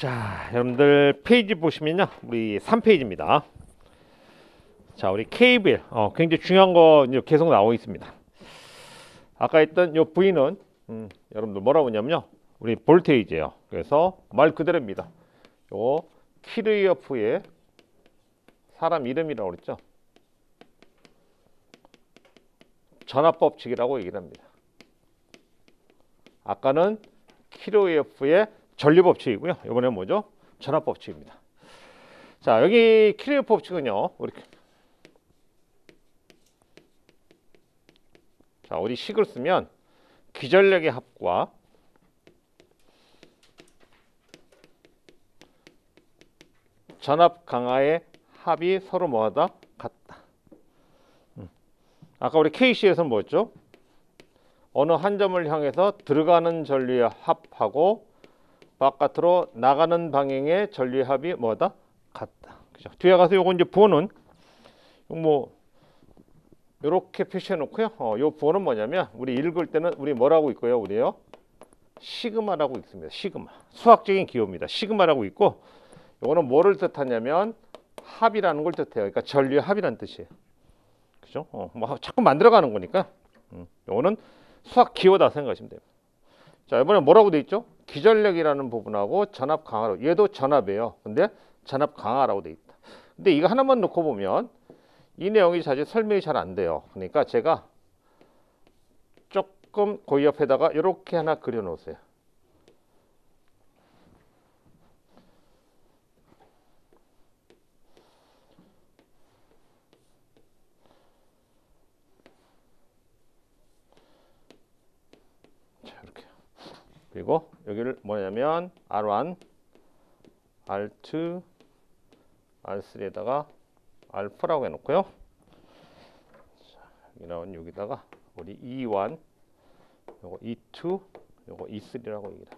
자, 여러분들 페이지 보시면요, 우리 3페이지입니다. 자, 우리 케이블 굉장히 중요한 거 이제 계속 나오고 있습니다. 아까 했던 요 V는 여러분들 뭐라고 하냐면요, 우리 볼테이지예요. 그래서 말 그대로입니다. 요 키르이어프의 사람 이름이라고 그랬죠. 전압법칙이라고 얘기를 합니다. 아까는 키르이어프의 전류법칙이고요. 이번에는 뭐죠? 전압법칙입니다. 자, 여기 키르이어프 법칙은요, 이렇게. 자, 우리 식을 쓰면 기전력의 합과 전압 강하의 합이 서로 뭐하다? 같다. 아까 우리 KC에서는 뭐였죠? 어느 한 점을 향해서 들어가는 전류의 합하고 바깥으로 나가는 방향의 전류의 합이 뭐다? 같다. 그죠? 뒤에 가서 요거 이제 부호는 뭐 이렇게 표시해 놓고요. 요 부호는 뭐냐면 우리 읽을 때는 우리 뭐라고 있고요? 우리요 시그마라고 있습니다. 시그마. 수학적인 기호입니다. 시그마라고 있고, 요거는 뭐를 뜻하냐면 합이라는 걸 뜻해요. 그러니까 전류의 합이라는 뜻이에요. 그죠? 뭐 자꾸 만들어가는 거니까. 요거는 수학 기호다 생각하시면 돼요. 자, 이번에 뭐라고 돼 있죠? 기전력이라는 부분하고 전압 강하라고. 얘도 전압이에요. 근데 전압 강하라고 돼 있다. 근데 이거 하나만 놓고 보면 이 내용이 사실 설명이 잘 안 돼요. 그러니까 제가 조금 그 옆에다가 이렇게 하나 그려 놓으세요. 자, 이렇게. 그리고 여기를 뭐냐면 R1, R2, R3에다가 알파라고 해놓고요. 자, 여기 나온 여기다가 우리 E1, 요거 E2, 요거 E3라고 얘기를 합니다.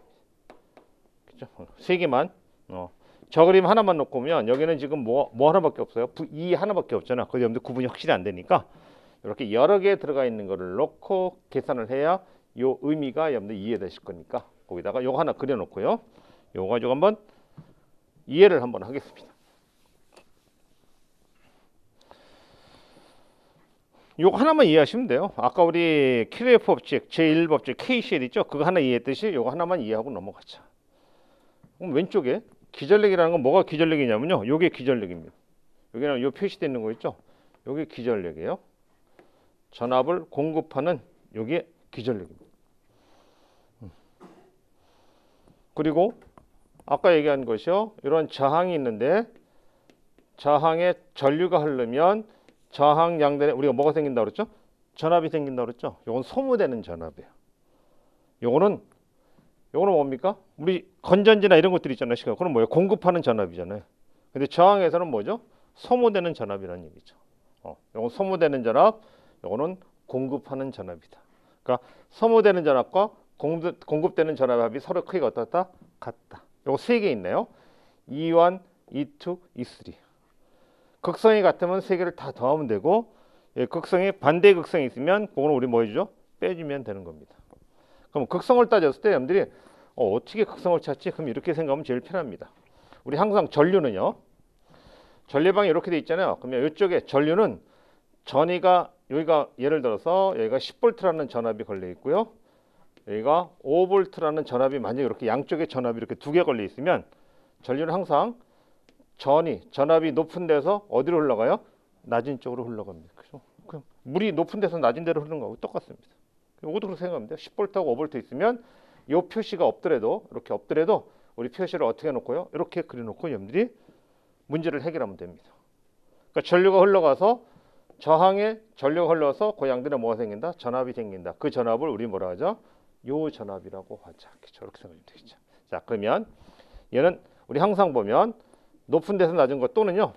그죠? 세 개만. 저 그림 하나만 놓고 보면 여기는 지금 뭐 하나밖에 없어요. E 하나밖에 없잖아. 그래서 여러분들 구분이 확실히 안 되니까 이렇게 여러 개 들어가 있는 거를 놓고 계산을 해야 요 의미가 여러분들 이해되실 거니까 거기다가 요거 하나 그려 놓고요. 요거 가지고 한번 이해를 한번 하겠습니다. 요거 하나만 이해하시면 돼요. 아까 우리 키르이어프 법칙, 제1법칙, KCL 있죠? 그거 하나 이해했듯이 요거 하나만 이해하고 넘어가자. 그럼 왼쪽에 기전력이라는 건 뭐가 기전력이냐면요. 요게 기전력입니다. 여기는 요 표시되어 있는 거 있죠? 요게 기전력이에요. 전압을 공급하는 요게 기전력입니다. 그리고 아까 얘기한 것이요. 이런 저항이 있는데 저항에 전류가 흐르면 저항 양단에 우리가 뭐가 생긴다고 그랬죠? 전압이 생긴다고 그랬죠? 요건 소모되는 전압이에요. 요거는 뭡니까? 우리 건전지나 이런 것들 있잖아요. 시간. 그건 뭐예요? 공급하는 전압이잖아요. 근데 저항에서는 뭐죠? 소모되는 전압이라는 얘기죠. 요건 소모되는 전압, 요거는 공급하는 전압이다. 그러니까 소모되는 전압과 공급되는 전압의 합이 서로 크기가 어떻다? 같다. 요거 세 개 있네요. E1, E2, E3. 극성이 같으면 세 개를 다 더하면 되고, 극성이 반대 극성이 있으면 그거는 우리 뭐 해주죠? 빼주면 되는 겁니다. 그럼 극성을 따졌을 때 여러분들이 어떻게 극성을 찾지? 그럼 이렇게 생각하면 제일 편합니다. 우리 항상 전류는요. 전류방이 이렇게 돼 있잖아요. 그러면 이쪽에 전류는 전위가 여기가 예를 들어서 여기가 10V라는 전압이 걸려 있고요. 여기가 5V라는 전압이 만약에 이렇게 양쪽에 전압이 이렇게 두 개 걸려 있으면 전류는 항상 전압이 높은 데서 어디로 흘러가요? 낮은 쪽으로 흘러갑니다. 그죠? 그럼 물이 높은 데서 낮은 데로 흐르는 거하고 똑같습니다. 이것도 그렇게 생각하면 돼요. 10V하고 5V 있으면 이 표시가 없더라도 이렇게 없더라도 우리 표시를 어떻게 해놓고요? 이렇게 그려놓고 여러분들이 문제를 해결하면 됩니다. 그러니까 전류가 흘러가서 저항에 전류가 흘러서 그 양들에 뭐가 생긴다? 전압이 생긴다. 그 전압을 우리 뭐라 하죠? 요 전압이라고 하자. 저렇게 생각하면 되겠죠. 자, 그러면 얘는 우리 항상 보면 높은 데서 낮은 것 또는요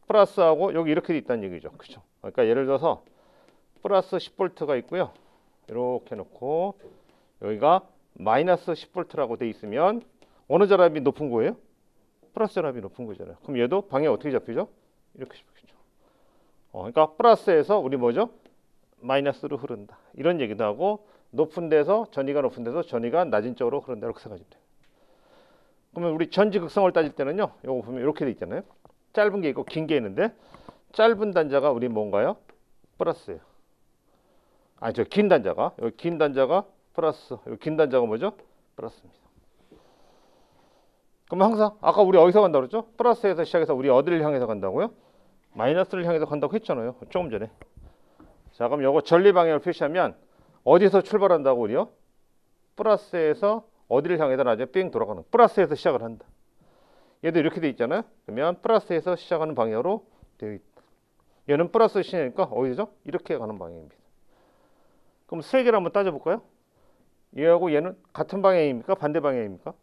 플러스하고 여기 이렇게 돼 있다는 얘기죠. 그죠? 그러니까 예를 들어서 플러스 10V가 있고요. 이렇게 놓고 여기가 마이너스 10V라고 돼 있으면 어느 전압이 높은 거예요? 플러스 전압이 높은 거잖아요. 그럼 얘도 방향이 어떻게 잡히죠? 이렇게 잡히죠. 그러니까 플러스에서 우리 뭐죠? 마이너스로 흐른다. 이런 얘기도 하고, 높은 데서 전위가 낮은 쪽으로 흐른다. 이렇게 생각하시면 돼요. 그러면 우리 전지 극성을 따질 때는요. 요거 보면 이렇게 돼 있잖아요. 짧은 게 있고 긴 게 있는데 짧은 단자가 우리 뭔가요? 플러스예요. 아니 저 긴 단자가 여기 긴 단자가 플러스. 여기 긴 단자가 뭐죠? 플러스입니다. 그러면 항상 아까 우리 어디서 간다고 그랬죠? 플러스에서 시작해서 우리 어디를 향해서 간다고요? 마이너스를 향해서 간다고 했잖아요. 조금 전에. 자, 그럼 요거 전리 방향을 표시하면 어디서 출발한다고 우리요? 플러스에서 어디를 향해서 나중에 삥 돌아가는. 플러스에서 시작을 한다. 얘도 이렇게 돼 있잖아요. 그러면 플러스에서 시작하는 방향으로 되어 있다. 얘는 플러스 시니까 어디죠? 이렇게 가는 방향입니다. 그럼 세 개를 한번 따져볼까요? 얘하고 얘는 같은 방향입니까? 반대 방향입니까?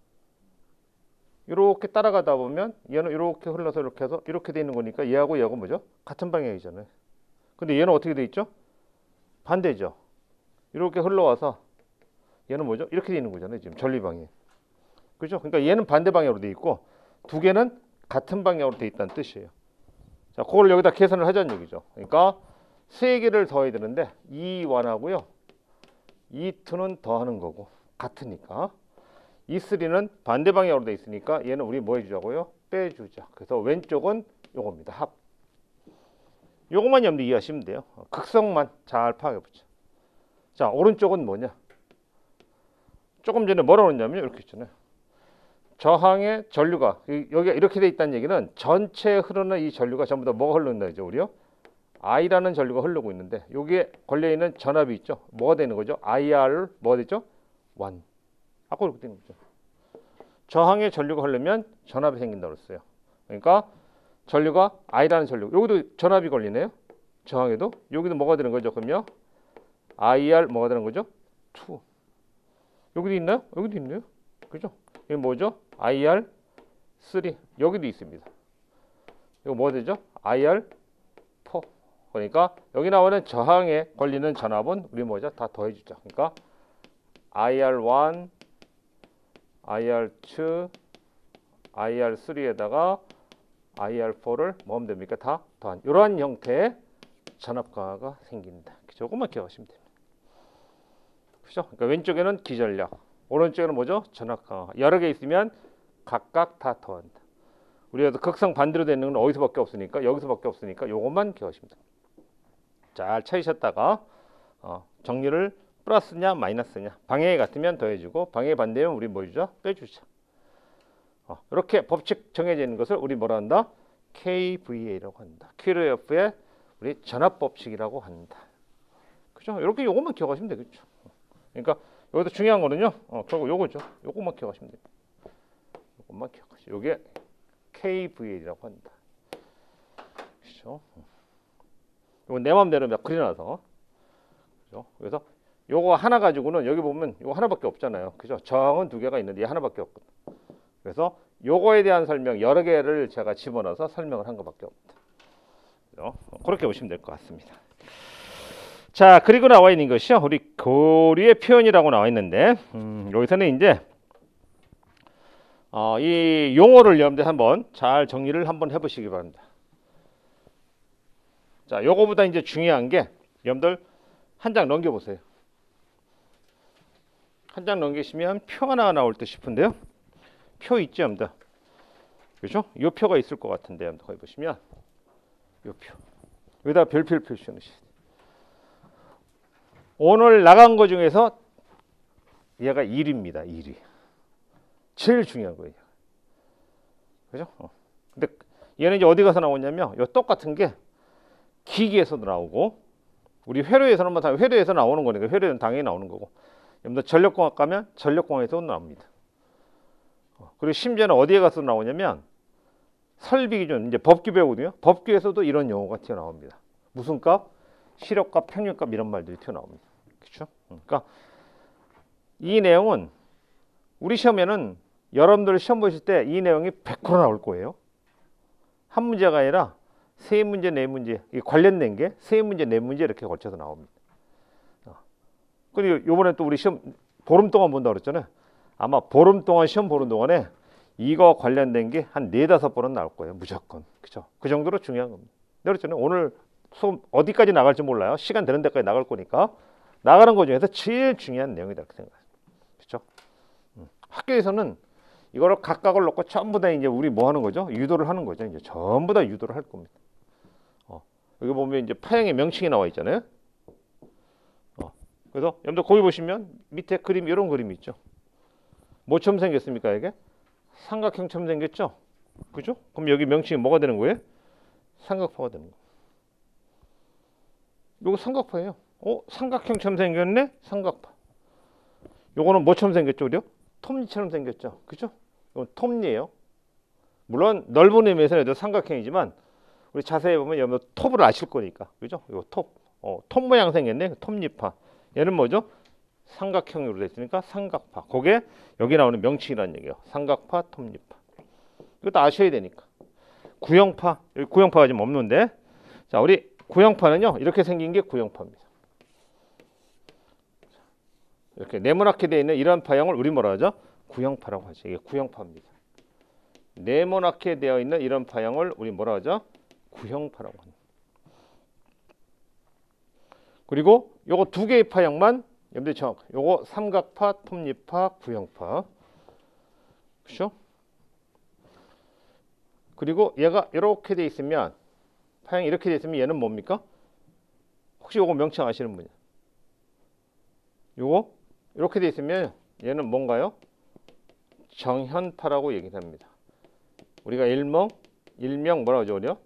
이렇게 따라가다 보면 얘는 이렇게 흘러서 이렇게 해서 이렇게 돼 있는 거니까 얘하고 얘하고 뭐죠? 같은 방향이잖아요. 근데 얘는 어떻게 돼 있죠? 반대죠. 이렇게 흘러와서 얘는 뭐죠? 이렇게 돼 있는 거잖아요. 지금 전리 방향. 그죠? 그러니까 얘는 반대 방향으로 돼 있고 두 개는 같은 방향으로 돼 있다는 뜻이에요. 자, 그걸 여기다 계산을 하자는 얘기죠. 그러니까 세 개를 더해야 되는데 E1하고요. E2는 더하는 거고 같으니까 E3는 반대 방향으로 돼 있으니까 얘는 우리 뭐 해주자고요? 빼주자. 그래서 왼쪽은 요겁니다. 합. 요것만 염두 이해하시면 돼요. 극성만 잘 파악해보죠. 자, 오른쪽은 뭐냐? 조금 전에 뭐라고 했냐면 이렇게 있잖아요. 저항의 전류가 여기가 이렇게 돼 있다는 얘기는 전체에 흐르는 이 전류가 전부 다 뭐가 흐른다 이죠, 우리요? I라는 전류가 흐르고 있는데 여기에 걸려 있는 전압이 있죠. 뭐가 되는 거죠? IR 뭐가 되죠? 1. 아까 이렇게 되는 거죠. 저항의 전류가 흐르면 전압이 생긴다고 했어요. 그러니까 전류가 I라는 전류. 여기도 전압이 걸리네요. 저항에도 여기도 뭐가 되는 거죠? 그러면 IR 뭐가 되는 거죠? 2. 여기도 있나요? 여기도 있네요. 그죠? 이게 뭐죠? IR 3. 여기도 있습니다. 이거 뭐 되죠? IR 4. 그러니까 여기 나오는 저항에 걸리는 전압은 우리 뭐죠? 다 더해주자. 그러니까 IR1, IR2, IR3에다가 IR4를 뭐 하면 됩니까? 다 더한 이러한 형태의 전압 강화가 생긴다. 조금만 기억하시면 됩니다. 그죠? 그러니까 왼쪽에는 기전력, 오른쪽에는 뭐죠? 전압 강화. 여러 개 있으면 각각 다 더한다. 우리가 극성 반대로 되는 건 어디서밖에 없으니까 여기서밖에 없으니까 요것만 기억하시면 됩니다. 잘 찾으셨다가 정리를 플러스냐 마이너스냐 방향이 같으면 더해주고 방향이 반대면 우리 뭐 주죠? 빼주자. 이렇게 법칙 정해져 있는 것을 우리 뭐라 한다? KVA라고 한다. 퀴르호프의 우리 전압 법칙이라고 한다. 그죠? 이렇게 요것만 기억하시면 되겠죠. 그러니까 여기서 중요한 거는요. 결국 요거죠. 요것만 기억하시면 됩니다. 요것만 기억하시죠. 요게 KVA라고 한다. 그죠? 요건 내 마음대로 몇 그려놔서. 그죠? 그래서 요거 하나 가지고는 여기 보면 요거 하나밖에 없잖아요. 그죠? 저항은 두 개가 있는데 하나밖에 없거든. 그래서 요거에 대한 설명 여러 개를 제가 집어넣어서 설명을 한 것밖에 없다. 그죠? 그렇게 보시면 될 것 같습니다. 자, 그리고 나와 있는 것이요. 우리 고리의 표현이라고 나와 있는데 여기서는 이제 이 용어를 여러분들 한번 잘 정리를 한번 해보시기 바랍니다. 자, 요거보다 이제 중요한 게 여러분들 한 장 넘겨보세요. 한 장 넘기시면 표 하나가 나올 듯 싶은데요. 표 있죠, 여러분들. 그렇죠? 요 표가 있을 것 같은데, 여러분들 거기 보시면 요 표. 여기다 별표를 표시해 놓으시죠. 오늘 나간 거 중에서 얘가 1위입니다. 1위. 제일 중요한 거예요. 그죠? 근데 얘는 이제 어디 가서 나오냐면 요 똑같은 게 기기에서도 나오고 우리 회로에서는 뭐 회로에서 나오는 거니까 회로에는 당연히 나오는 거고 여러분들 전력공학 가면 전력공학에서도 나옵니다. 그리고 심지어는 어디에 가서 나오냐면 설비 기준 이제 법규 배우거든요. 법규에서도 이런 용어가 튀어나옵니다. 무슨 값? 시력값, 평균값 이런 말들이 튀어나옵니다. 그렇죠? 그러니까 이 내용은 우리 시험에는 여러분들 시험 보실 때 이 내용이 100% 나올 거예요. 한 문제가 아니라 세 문제, 네 문제 관련된 게 세 문제, 네 문제 이렇게 걸쳐서 나옵니다. 그리고 요번에 또 우리 시험 보름 동안 본다고 그랬잖아요. 아마 보름 동안 시험 보는 동안에 이거 관련된 게 한 4-5번은 나올 거예요. 무조건. 그죠? 그 정도로 중요한 겁니다. 내가 그랬잖아요. 오늘 수업 어디까지 나갈지 몰라요. 시간 되는 데까지 나갈 거니까 나가는 것 중에서 제일 중요한 내용이다. 그렇게 생각합니다. 그렇죠? 학교에서는 이거를 각각을 놓고 전부 다 이제 우리 뭐 하는 거죠? 유도를 하는 거죠. 이제 전부 다 유도를 할 겁니다. 여기 보면 이제 파형의 명칭이 나와 있잖아요. 그래서 여러분들 거기 보시면 밑에 그림 이런 그림이 있죠. 뭐처럼 생겼습니까? 이게 삼각형처럼 생겼죠. 그죠? 그럼 여기 명칭이 뭐가 되는 거예요? 삼각파가 되는 거예요. 요거 삼각파예요. 삼각형처럼 생겼네? 삼각파. 요거는 뭐처럼 생겼죠? 우리요? 톱니처럼 생겼죠. 그죠? 이건 톱니예요. 물론 넓은 의미에서는 삼각형이지만 우리 자세히 보면 여러분 톱을 아실 거니까. 그죠? 이거 톱. 톱 모양 생겼네. 톱니파. 얘는 뭐죠? 삼각형으로 되어 있으니까 삼각파. 그게 여기 나오는 명칭이라는 얘기예요. 삼각파, 톱니파. 이것도 아셔야 되니까. 구형파. 여기 구형파가 지금 없는데. 자, 우리 구형파는요. 이렇게 생긴 게 구형파입니다. 이렇게 네모나게 되어 있는 이런 파형을 우리 뭐라 하죠? 구형파라고 하죠. 이게 구형파입니다. 네모나게 되어 있는 이런 파형을 우리 뭐라 하죠? 구형파라고 합니다. 그리고 요거 두 개의 파형만 여러분들 정확. 요거 삼각파, 톱니파, 구형파. 그렇죠? 그리고 얘가 이렇게 돼 있으면 파형이 이렇게 돼 있으면 얘는 뭡니까? 혹시 요거 명칭 아시는 분이? 요거 이렇게 돼 있으면 얘는 뭔가요? 정현파라고 얘기를 합니다. 우리가 일명 뭐라고 하죠? 우리요?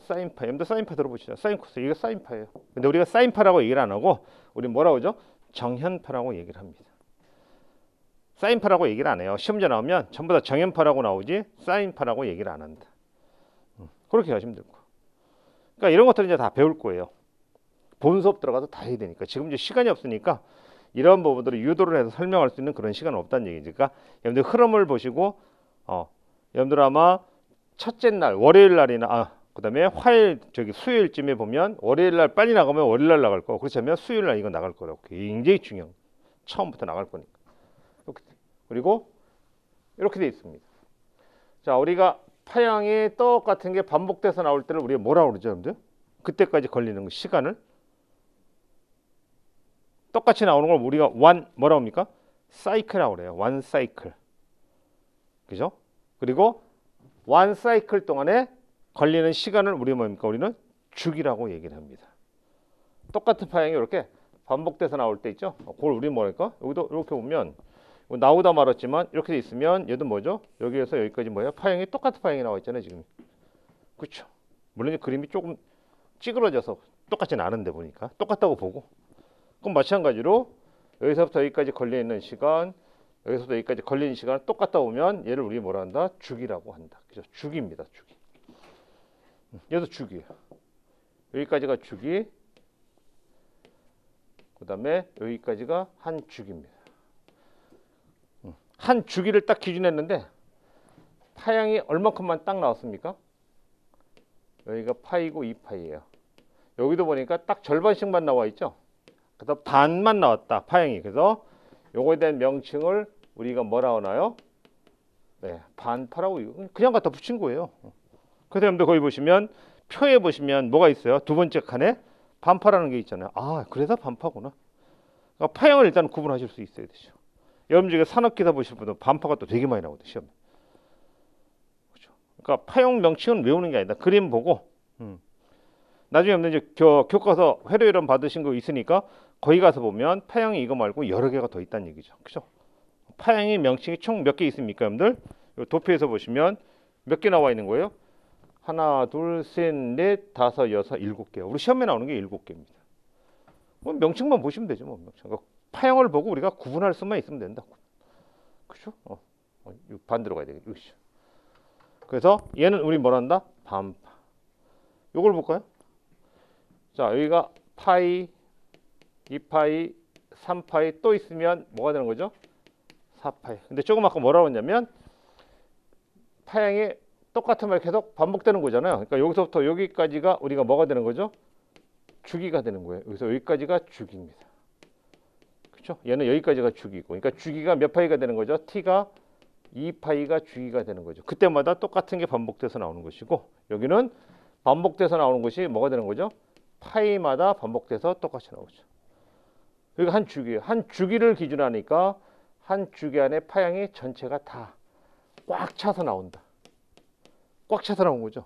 사인파. 여러분들 사인파 들어보시죠. 사인코스. 이거 사인파예요. 근데 우리가 사인파라고 얘기를 안 하고 우리 뭐라고 하죠? 정현파라고 얘기를 합니다. 사인파라고 얘기를 안 해요. 시험제 나오면 전부 다 정현파라고 나오지 사인파라고 얘기를 안 한다. 그렇게 하시면 되고. 그러니까 이런 것들은 이제 다 배울 거예요. 본 수업 들어가서 다 해야 되니까. 지금 이제 시간이 없으니까 이런 부분들을 유도를 해서 설명할 수 있는 그런 시간은 없다는 얘기니까 여러분들 흐름을 보시고 여러분들 아마 첫째 날 월요일 날이나 그다음에 수요일쯤에 보면 월요일 날 빨리 나가면 월요일 날 나갈 거고 그렇지 않으면 수요일 날 이거 나갈 거라고. 굉장히 중요한 처음부터 나갈 거니까. 그리고 이렇게 돼 있습니다. 자, 우리가 파형이 똑같은 게 반복돼서 나올 때를 우리가 뭐라고 그러죠, 여러분들? 그때까지 걸리는 거 시간을 똑같이 나오는 걸 우리가 뭐라고 합니까? 사이클이라고 그래요. 원 사이클. 그죠? 그리고 원 사이클 동안에 걸리는 시간을 우리 뭡니까? 우리는 주기라고 얘기를 합니다. 똑같은 파형이 이렇게 반복돼서 나올 때 있죠? 그걸 우리 뭐랄까? 여기도 이렇게 보면 나오다 말았지만 이렇게 돼 있으면 얘도 뭐죠? 여기에서 여기까지 뭐예요? 파형이 똑같은 파형이 나와 있잖아요, 지금. 그렇죠? 물론 그림이 조금 찌그러져서 똑같지는 않은데 보니까 똑같다고 보고. 그럼 마찬가지로 여기서부터 여기까지 걸려 있는 시간, 여기서부터 여기까지 걸리는 시간을 똑같다 보면 얘를 우리 뭐라 한다? 주기라고 한다. 그죠? 주기입니다, 주기. 얘도 주기예요. 여기까지가 주기. 그다음에 여기까지가 한 주기입니다. 한 주기를 딱 기준했는데 파형이 얼마큼만 딱 나왔습니까? 여기가 파이고 2파이예요. 여기도 보니까 딱 절반씩만 나와 있죠. 그래서 반만 나왔다 파형이. 그래서 요거에 대한 명칭을 우리가 뭐라 하나요? 네, 반파라고 그냥 갖다 붙인 거예요. 그래서 여러분들 거기 보시면 표에 보시면 뭐가 있어요? 두 번째 칸에 반파라는 게 있잖아요. 그래서 반파구나. 그러니까 파형을 일단 구분하실 수 있어야 되죠. 여러분 중에 산업기사 보실 분은 반파가 또 되게 많이 나오거든요, 시험에. 그렇죠? 그러니까 파형 명칭은 외우는 게 아니다. 그림 보고 나중에 여러분들 이제 교과서 회로이론 받으신 거 있으니까 거기 가서 보면 파형이 이거 말고 여러 개가 더 있다는 얘기죠. 그렇죠? 파형의 명칭이 총 몇 개 있습니까, 여러분들? 도표에서 보시면 몇 개 나와 있는 거예요? 하나, 둘, 셋, 넷, 다섯, 여섯, 일곱 개요. 우리 시험에 나오는 게 7개입니다. 뭐 명칭만 보시면 되죠, 뭐 명칭. 그러니까 파형을 보고 우리가 구분할 수만 있으면 된다. 그렇죠? 반대로 가야 되겠죠. 그래서 얘는 우리 뭘 한다? 반파. 요걸 볼까요? 자, 여기가 파이, 2파이, 3파이 또 있으면 뭐가 되는 거죠? 4파이. 근데 조금 아까 뭐라고 했냐면 파형이 똑같은 말 계속 반복되는 거잖아요. 그러니까 여기서부터 여기까지가 우리가 뭐가 되는 거죠? 주기가 되는 거예요. 여기서 여기까지가 주기입니다. 그렇죠? 얘는 여기까지가 주기고. 그러니까 주기가 몇 파이가 되는 거죠? t가 2파이가 주기가 되는 거죠. 그때마다 똑같은 게 반복돼서 나오는 것이고 여기는 반복돼서 나오는 것이 뭐가 되는 거죠? 파이마다 반복돼서 똑같이 나오죠. 여기가 한 주기예요. 한 주기를 기준하니까 한 주기 안에 파형이 전체가 다 꽉 차서 나온다. 꽉 차서 나온 거죠.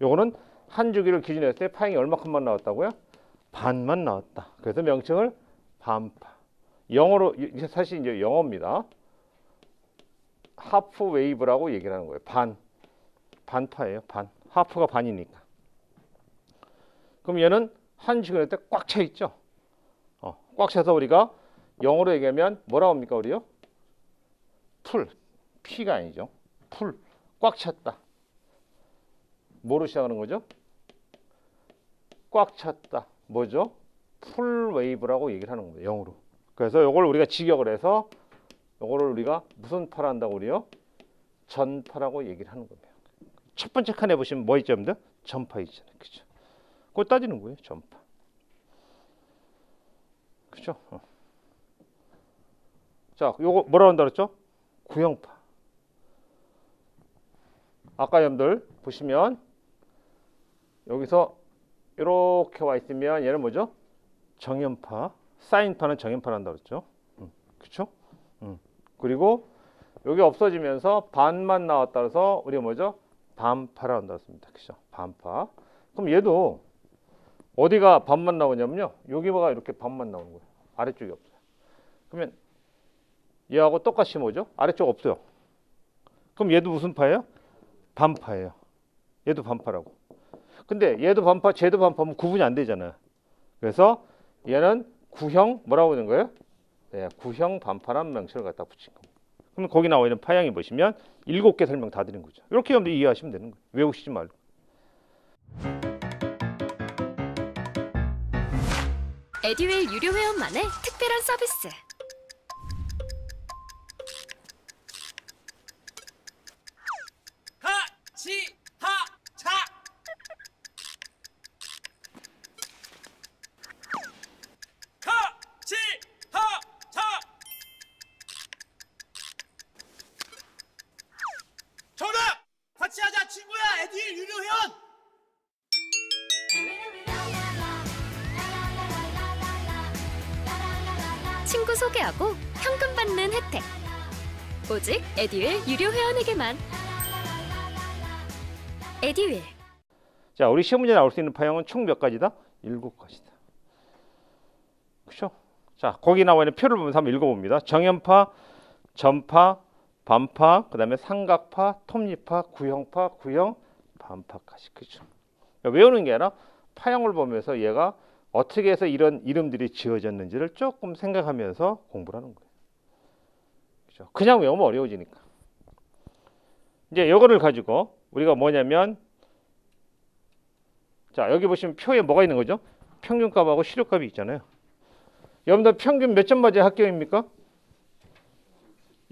요거는 한 주기를 기준으로 했을 때 파형이 얼마큼만 나왔다고요? 반만 나왔다. 그래서 명칭을 반파. 영어로 사실 이제 영어입니다. 하프 웨이브라고 얘기를 하는 거예요. 반파예요. 반. 하프가 반이니까. 그럼 얘는 한 주기를 때 꽉 차 있죠. 꽉 차서 우리가 영어로 얘기하면 뭐라고 합니까, 우리요? 풀. P가 아니죠. 풀. 꽉 찼다. 뭐로 시작하는 거죠? 꽉 찼다. 뭐죠? 풀 웨이브라고 얘기를 하는 거예요. 영어로. 그래서 이걸 우리가 직역을 해서 이거를 우리가 무슨 파라 한다고 그래요? 전파라고 얘기를 하는 겁니다. 첫 번째 칸에 보시면 뭐 있죠, 여러분들? 전파 있잖아요. 그죠? 그걸 따지는 거예요. 전파. 그죠? 자, 요거 뭐라고 한다 그랬죠? 구형파. 아까 여러분들 보시면 여기서 이렇게 와 있으면 얘는 뭐죠? 정연파. 사인파는 정연파를 한다 그랬죠? 그렇죠? 그리고 여기 없어지면서 반만 나왔다 그래서 우리가 뭐죠? 반파라 한다 했습니다. 그죠? 반파. 그럼 얘도 어디가 반만 나오냐면요. 여기가 이렇게 반만 나오는 거예요. 아래쪽이 없어요. 그러면 얘하고 똑같이 뭐죠? 아래쪽 없어요. 그럼 얘도 무슨 파예요? 반파예요. 얘도 반파라고. 근데 얘도 반파, 쟤도 반파면 구분이 안 되잖아요. 그래서 얘는 구형 뭐라고 하는 거예요? 네, 구형 반파라는 명칭을 갖다 붙인 겁니다. 그럼 거기 나와 있는 파형이 보시면 7개 설명 다 드린 거죠. 이렇게 여러분들 이해하시면 되는 거예요. 외우시지 말고. 에듀윌 유료 회원만의 특별한 서비스. 하치하차 하치하차 정답! 같이 하자 친구야 에듀윌 유료 회원 친구 소개하고 현금 받는 혜택. 오직 에듀윌 유료 회원에게만. 에듀윌. 자, 우리 시험 문제 나올 수 있는 파형은 총 몇 가지다? 7가지다. 그렇죠? 자, 거기 나와 있는 표를 보면서 한번 읽어봅니다. 정연파, 전파, 반파, 그 다음에 삼각파, 톱니파, 구형파, 구형, 반파까지. 그죠? 그러니까 외우는 게 아니라 파형을 보면서 얘가 어떻게 해서 이런 이름들이 지어졌는지를 조금 생각하면서 공부를 하는 거예요. 그죠? 그냥 외우면 어려워지니까. 이제 이거를 가지고 우리가 뭐냐면, 자, 여기 보시면 표에 뭐가 있는 거죠? 평균값하고 실효값이 있잖아요. 여러분들 평균 몇 점 맞아야 합격입니까?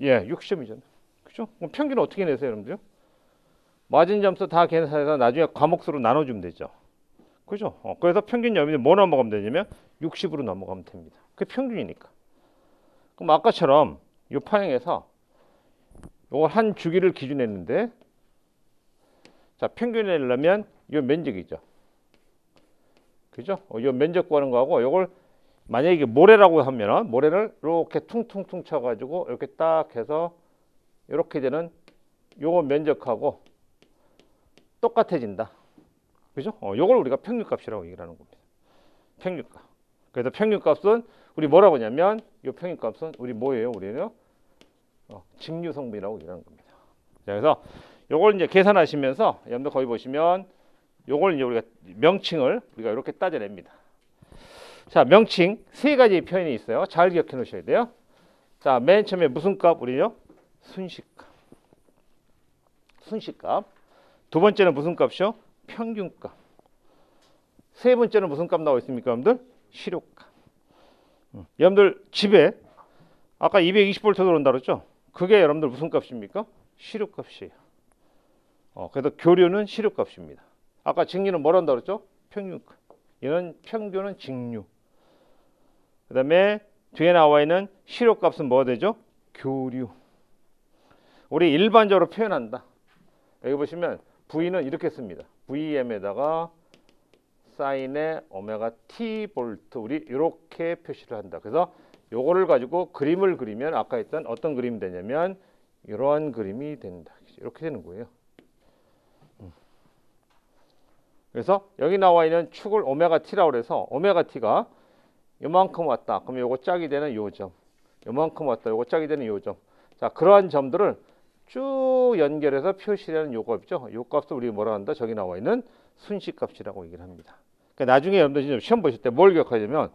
예, 60점이잖아요. 그죠? 그럼 평균은 어떻게 내세요, 여러분들요? 맞은 점수 다 계산해서 나중에 과목수로 나눠주면 되죠. 그죠? 그래서 평균 여러분들 뭐 넘어가면 되냐면 60으로 넘어가면 됩니다. 그게 평균이니까. 그럼 아까처럼 이 파형에서 이걸 한 주기를 기준했는데, 자, 평균을 내려면 이 면적이죠. 그죠? 이 면적 구하는 거하고 이걸 만약에 이게 모래라고 하면 모래를 이렇게 퉁퉁퉁 쳐가지고 이렇게 딱 해서 이렇게 되는 요거 면적하고 똑같아진다. 그죠? 요걸 우리가 평균값이라고 얘기를 하는 겁니다. 평균값. 그래서 평균값은 우리 뭐라고 하냐면 이 평균값은 우리 뭐예요? 우리는 직류 성분이라고 얘기하는 겁니다. 자, 그래서 요걸 이제 계산하시면서 여러분들 거기 보시면 요걸 이제 우리가 명칭을 우리가 이렇게 따져냅니다. 자, 명칭 세 가지 표현이 있어요. 잘 기억해 놓으셔야 돼요. 자, 맨 처음에 무슨 값? 우리요? 순식값. 순식값. 두 번째는 무슨 값이요? 평균값. 세 번째는 무슨 값 나와 있습니까, 여러분들? 실효값. 여러분들 집에 아까 220V 들어온다 그랬죠? 그게 여러분들 무슨 값입니까? 실효값이에요. 그래서 교류는 실효값입니다. 아까 직류는 뭐라 한다 그랬죠? 평균값. 얘는 평균은 직류. 그 다음에 뒤에 나와 있는 실효값은 뭐가 되죠? 교류. 우리 일반적으로 표현한다. 여기 보시면 V는 이렇게 씁니다. VM에다가 사인의 오메가 T 볼트, 우리 이렇게 표시를 한다. 그래서 요거를 가지고 그림을 그리면 아까 했던 어떤 그림이 되냐면 이러한 그림이 된다. 이렇게 되는 거예요. 그래서 여기 나와 있는 축을 오메가 t라고 해서 오메가 t가 요만큼 왔다. 그럼 요거 짝이 되는 요 점. 요만큼 왔다. 요거 짝이 되는 요 점. 자, 그러한 점들을 쭉 연결해서 표시하는 요 값이죠. 요 값을 우리가 뭐라 한다? 저기 나와 있는 순식값이라고 얘기를 합니다. 그러니까 나중에 여러분들 시험 보실 때 뭘 기억하냐면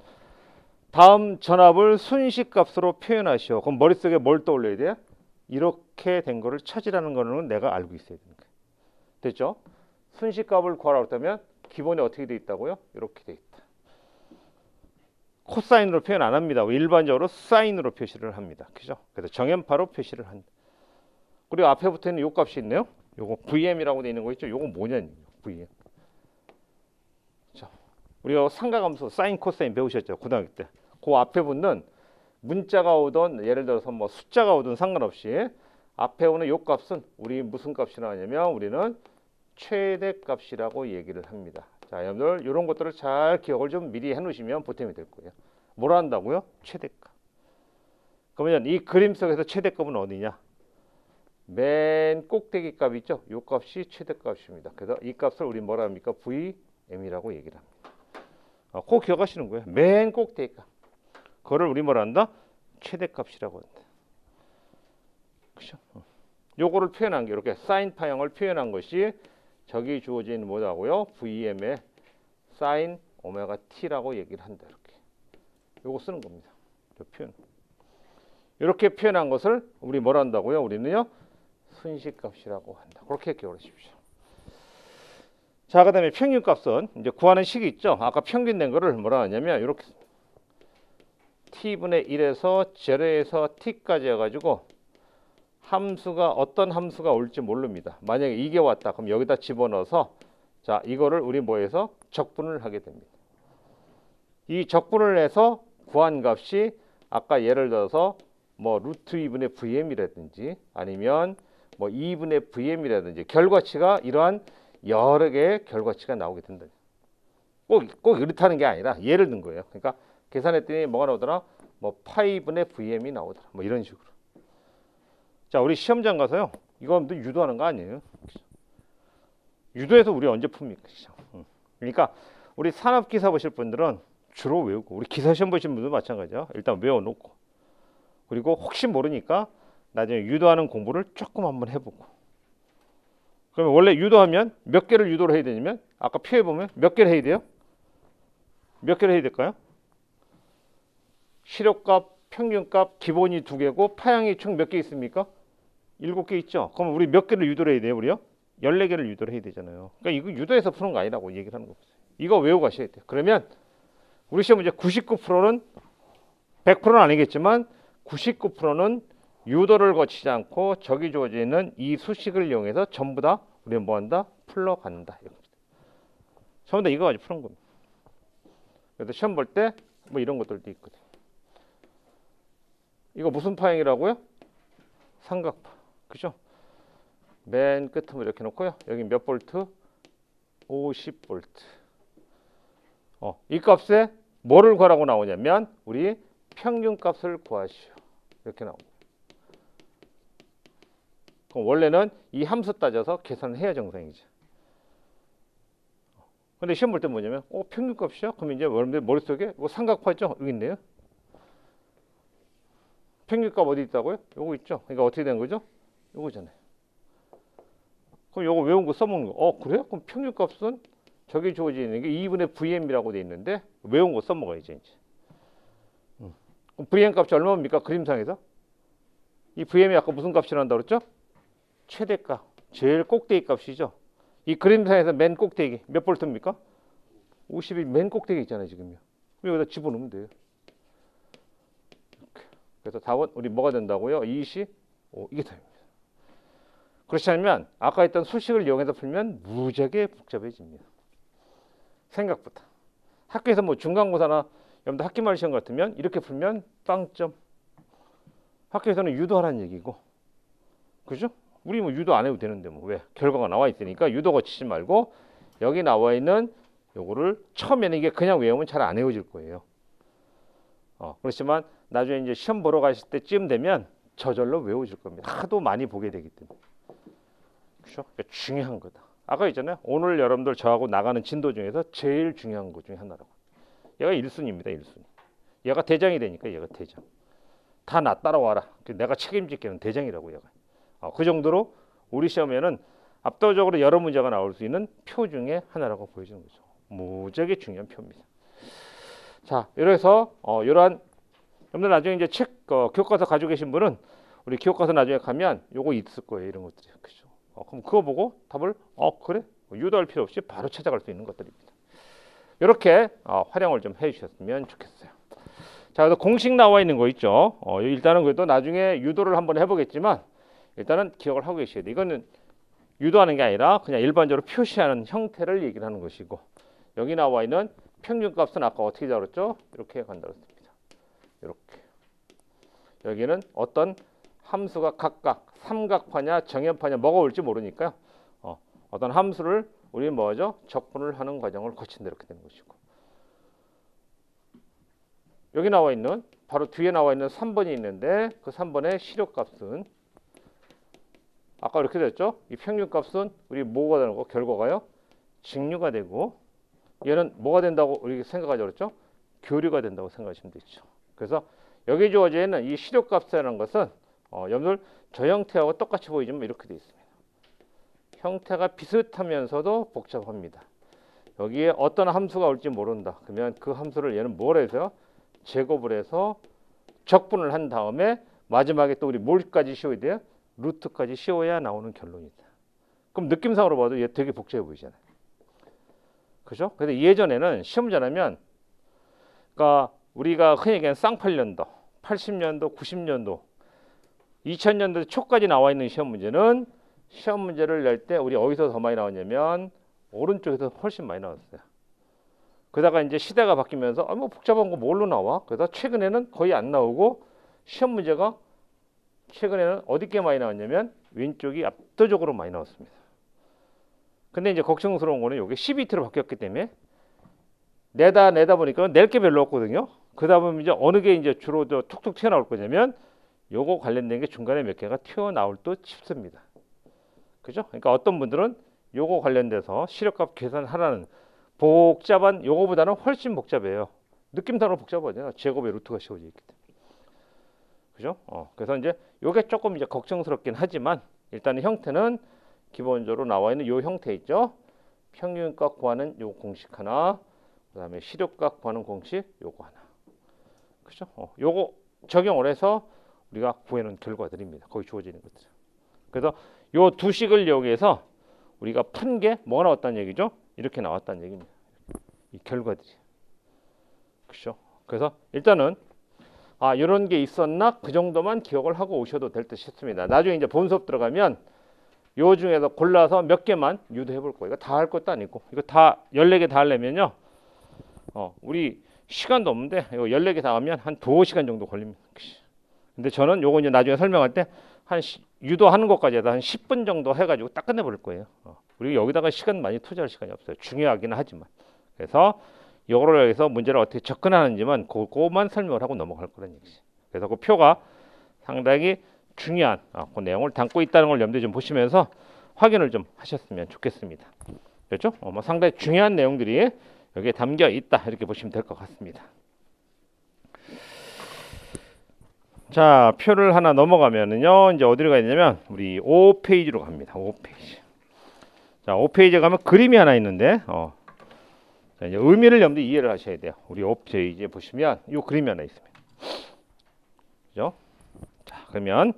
다음 전압을 순식값으로 표현하시오. 그럼 머릿속에 뭘 떠올려야 돼요? 이렇게 된 거를 찾으라는 거는 내가 알고 있어야 되는 거예요. 됐죠? 순식값을 구하라고 했다면 기본이 어떻게 돼 있다고요? 이렇게 돼 있다. 코사인으로 표현 안 합니다. 일반적으로 사인으로 표시를 합니다. 그죠? 그래서 정연파로 표시를 한다. 그리고 앞에 붙어 있는 요 값이 있네요. 요거 VM이라고 돼 있는 거 있죠? 요거 뭐냐? VM. 자, 우리가 삼각함수 사인 코사인 배우셨죠? 고등학교 때. 그 앞에 붙는 문자가 오든 예를 들어서 뭐 숫자가 오든 상관없이 앞에 오는 요 값은 우리 무슨 값이라 하냐면 우리는 최대값이라고 얘기를 합니다. 자, 여러분들 이런 것들을 잘 기억을 좀 미리 해놓으시면 보탬이 될 거예요. 뭘 한다고요? 최대값. 그러면 이 그림 속에서 최대값은 어디냐? 맨 꼭대기 값 있죠? 이 값이 최대값입니다. 그래서 이 값을 우리 뭐라 합니까? VM이라고 얘기를 합니다. 그거 기억하시는 거예요. 맨 꼭대기 값. 그거를 우리 뭐라 한다? 최대값이라고 한다. 그죠? 요거를 표현한 게 이렇게 사인파형을 표현한 것이 저기 주어진 뭐라고요? VM의 사인 오메가 t라고 얘기를 한다. 이렇게. 요거 쓰는 겁니다. 요 표현. 이렇게 표현한 것을 우리 뭐라 한다고요? 우리는요. 순식값이라고 한다. 그렇게 기억하십시오. 자, 그다음에 평균값은 이제 구하는 식이 있죠. 아까 평균 낸 거를 뭐라 하냐면 이렇게 t분의 1에서 0에서 t까지 해가지고 함수가 어떤 함수가 올지 모릅니다. 만약에 이게 왔다. 그럼 여기다 집어넣어서 자, 이거를 우리 뭐해서 적분을 하게 됩니다. 이 적분을 해서 구한 값이 아까 예를 들어서 뭐 루트 2분의 VM이라든지 아니면 뭐 2분의 VM이라든지 결과치가 이러한 여러 개의 결과치가 나오게 된다. 꼭 이렇다는 게 아니라 예를 든 거예요. 그러니까 계산했더니 뭐가 나오더라? 뭐 파이분의 VM이 나오더라. 뭐 이런 식으로. 자, 우리 시험장 가서요. 이거 유도하는 거 아니에요. 유도해서 우리 언제 풉니까? 그러니까 우리 산업기사 보실 분들은 주로 외우고 우리 기사 시험 보신 분들도 마찬가지죠. 일단 외워놓고 그리고 혹시 모르니까 나중에 유도하는 공부를 조금 한번 해보고 그러면 원래 유도하면 몇 개를 유도를 해야 되냐면 아까 표에 보면 몇 개를 해야 돼요? 몇 개를 해야 될까요? 실효값, 평균값, 기본이 2개고 파형이 총 몇 개 있습니까? 7개 있죠. 그럼 우리 몇 개를 유도를 해야 돼요? 우리요? 14개를 유도를 해야 되잖아요. 그러니까 이거 유도해서 푸는 거 아니라고 얘기를 하는 겁니다. 이거 외우고 가셔야 돼요. 그러면 우리 시험 문제 99%는 100%는 아니겠지만 99%는 유도를 거치지 않고 저기 주어져 있는 이 수식을 이용해서 전부 다 우리는 뭐한다? 풀러간다. 전부 다 이거 가지고 푸는 겁니다. 그래서 시험 볼 때 뭐 이런 것들도 있거든. 이거 무슨 파형이라고요? 삼각파. 그죠? 맨 끝을 이렇게 놓고요. 여기 몇 볼트? 50볼트. 이 값에 뭐를 구하라고 나오냐면 우리 평균값을 구하시오. 이렇게 나옵니다. 그럼 원래는 이 함수 따져서 계산을 해야 정상이죠. 근데 시험 볼 때 뭐냐면 평균값이요? 그럼 이제 여러분들 머릿속에 삼각파 있죠? 여기 있네요. 평균값 어디 있다고요? 요거 있죠? 그러니까 어떻게 된 거죠? 요거잖아요. 그럼 요거 외운 거 써먹는 거. 그래요? 그럼 평균값은 저기 주어져 있는 게 2분의 VM이라고 돼 있는데 외운 거 써먹어야지 이제. 그럼 VM 값이 얼마입니까? 그림상에서? 이 VM이 아까 무슨 값이라 한다고 그랬죠? 최대값. 제일 꼭대기 값이죠. 이 그림상에서 맨 꼭대기 몇 볼트입니까? 50이 맨 꼭대기 있잖아요, 지금요. 여기다 집어넣으면 돼요. 이렇게. 그래서 답은 우리 뭐가 된다고요? 25. 이게 됩니다. 그렇지 않으면 아까 했던 수식을 이용해서 풀면 무지하게 복잡해집니다. 생각보다. 학교에서 뭐 중간고사나 여러분들 학기말 시험 같으면 이렇게 풀면 빵점. 학교에서는 유도하라는 얘기고. 그죠? 우리 뭐 유도 안 해도 되는데 뭐 왜? 결과가 나와 있으니까 유도 거치지 말고 여기 나와 있는 요거를 처음에는 이게 그냥 외우면 잘 안 외워질 거예요. 그렇지만 나중에 이제 시험 보러 가실 때쯤 되면 저절로 외워질 겁니다. 하도 많이 보게 되기 때문에. 그렇죠? 그러니까 중요한 거다. 아까 있잖아요. 오늘 여러분들 저하고 나가는 진도 중에서 제일 중요한 것 중에 하나라고. 얘가 1순위입니다. 1순위. 얘가 대장이 되니까 얘가 대장. 다 나 따라와라. 내가 책임질게는 대장이라고 얘가. 그 정도로 우리 시험에는 압도적으로 여러 문제가 나올 수 있는 표 중에 하나라고 보여지는 거죠. 무지하게 중요한 표입니다. 자, 이래서 이러한 여러분들 나중에 이제 책 교과서 가지고 계신 분은 우리 교과서 나중에 가면 요거 있을 거예요. 이런 것들이. 그죠? 그럼 그거 보고 답을 그래? 유도할 필요 없이 바로 찾아갈 수 있는 것들입니다. 이렇게 활용을 좀 해주셨으면 좋겠어요. 자, 그래서 공식 나와 있는 거 있죠. 일단은 그래도 나중에 유도를 한번 해보겠지만 일단은 기억을 하고 계셔야 돼요. 이거는 유도하는 게 아니라 그냥 일반적으로 표시하는 형태를 얘기를 하는 것이고, 여기 나와 있는 평균값은 아까 어떻게 잡았죠? 이렇게 간다고 했습니다. 이렇게. 여기는 어떤 함수가 각각 삼각파냐 정연파냐 뭐가 올지 모르니까요. 어떤 함수를 우리 뭐죠? 적분을 하는 과정을 거친다 이렇게 되는 것이고, 여기 나와 있는 바로 뒤에 나와 있는 3번이 있는데 그 3번의 실효값은 아까 이렇게 됐죠? 이 평균값은 우리 뭐가 되는 거? 결과가요? 직류가 되고, 얘는 뭐가 된다고 우리 생각하죠? 그렇죠? 교류가 된다고 생각하시면 되죠. 그래서 여기 주어져 있는 이 실효값이라는 것은 여러분들 저 형태하고 똑같이 보이지만 이렇게 되어 있습니다. 형태가 비슷하면서도 복잡합니다. 여기에 어떤 함수가 올지 모른다. 그러면 그 함수를 얘는 뭘 해서요? 제곱을 해서 적분을 한 다음에 마지막에 또 우리 뭘까지 씌워야 돼요? 루트까지 씌워야 나오는 결론이다. 그럼 느낌상으로 봐도 얘 되게 복잡해 보이잖아요. 그죠? 근데 예전에는 시험 잘하면, 그러니까 우리가 흔히 얘기하는 쌍팔년도, 80년도, 90년도, 2000년도 초까지 나와 있는 시험 문제는 시험 문제를 낼 때 우리 어디서 더 많이 나왔냐면 오른쪽에서 훨씬 많이 나왔어요. 그러다가 이제 시대가 바뀌면서 뭐 복잡한 거 뭘로 나와? 그래서 최근에는 거의 안 나오고 시험 문제가 최근에는 어디께 많이 나왔냐면 왼쪽이 압도적으로 많이 나왔습니다. 근데 이제 걱정스러운 거는 이게 12T로 바뀌었기 때문에 내다 보니까 낼 게 별로 없거든요. 그러다 보면 이제 어느 게 이제 주로 툭툭 튀어나올 거냐면 요거 관련된 게 중간에 몇 개가 튀어나올 듯 싶습니다. 그죠? 그러니까 어떤 분들은 요거 관련돼서 시력값 계산하라는 복잡한 요거보다는 훨씬 복잡해요. 느낌상으로 복잡하잖아요. 제곱의 루트가 씌워져 있기 때문에. 그죠? 그래서 이제 요게 조금 이제 걱정스럽긴 하지만 일단 형태는 기본적으로 나와 있는 요 형태 있죠? 평균값 구하는 요 공식 하나, 그다음에 시력값 구하는 공식 요거 하나. 그죠? 요거 적용을 해서 우리가 구해놓은 결과들입니다. 거기 주어지는 것들. 그래서 요 두 식을 이용해서 우리가 푼 게 뭐가 나왔다는 얘기죠? 이렇게 나왔다는 얘기입니다. 이 결과들이. 그렇죠? 그래서 일단은 이런 게 있었나? 그 정도만 기억을 하고 오셔도 될 듯 싶습니다. 나중에 이제 본 수업 들어가면 요 중에서 골라서 몇 개만 유도해 볼 거예요. 이거 다 할 것도 아니고. 이거 다 14개 다 하려면요. 우리 시간도 없는데 이거 14개 다 하면 한 2시간 정도 걸립니다. 근데 저는 요거 이제 나중에 설명할 때 한 유도하는 것까지 해서 한 10분 정도 해가지고 딱 끝내버릴 거예요. 우리 여기다가 시간 많이 투자할 시간이 없어요. 중요하기는 하지만. 그래서 요거를 해서 문제를 어떻게 접근하는지만 그거만 설명을 하고 넘어갈 거라는 얘기지. 그래서 그 표가 상당히 중요한 그 내용을 담고 있다는 걸 염두에 좀 보시면서 확인을 좀 하셨으면 좋겠습니다. 그렇죠? 뭐 상당히 중요한 내용들이 여기에 담겨 있다 이렇게 보시면 될 것 같습니다. 자, 표를 하나 넘어가면은요, 이제 어디로 가야 되냐면 우리 5페이지로 갑니다. 5페이지. 자, 5페이지에 가면 그림이 하나 있는데, 자, 이제 의미를 염두에 이해를 하셔야 돼요. 우리 5페이지에 보시면 이 그림이 하나 있습니다. 그죠? 자, 그러면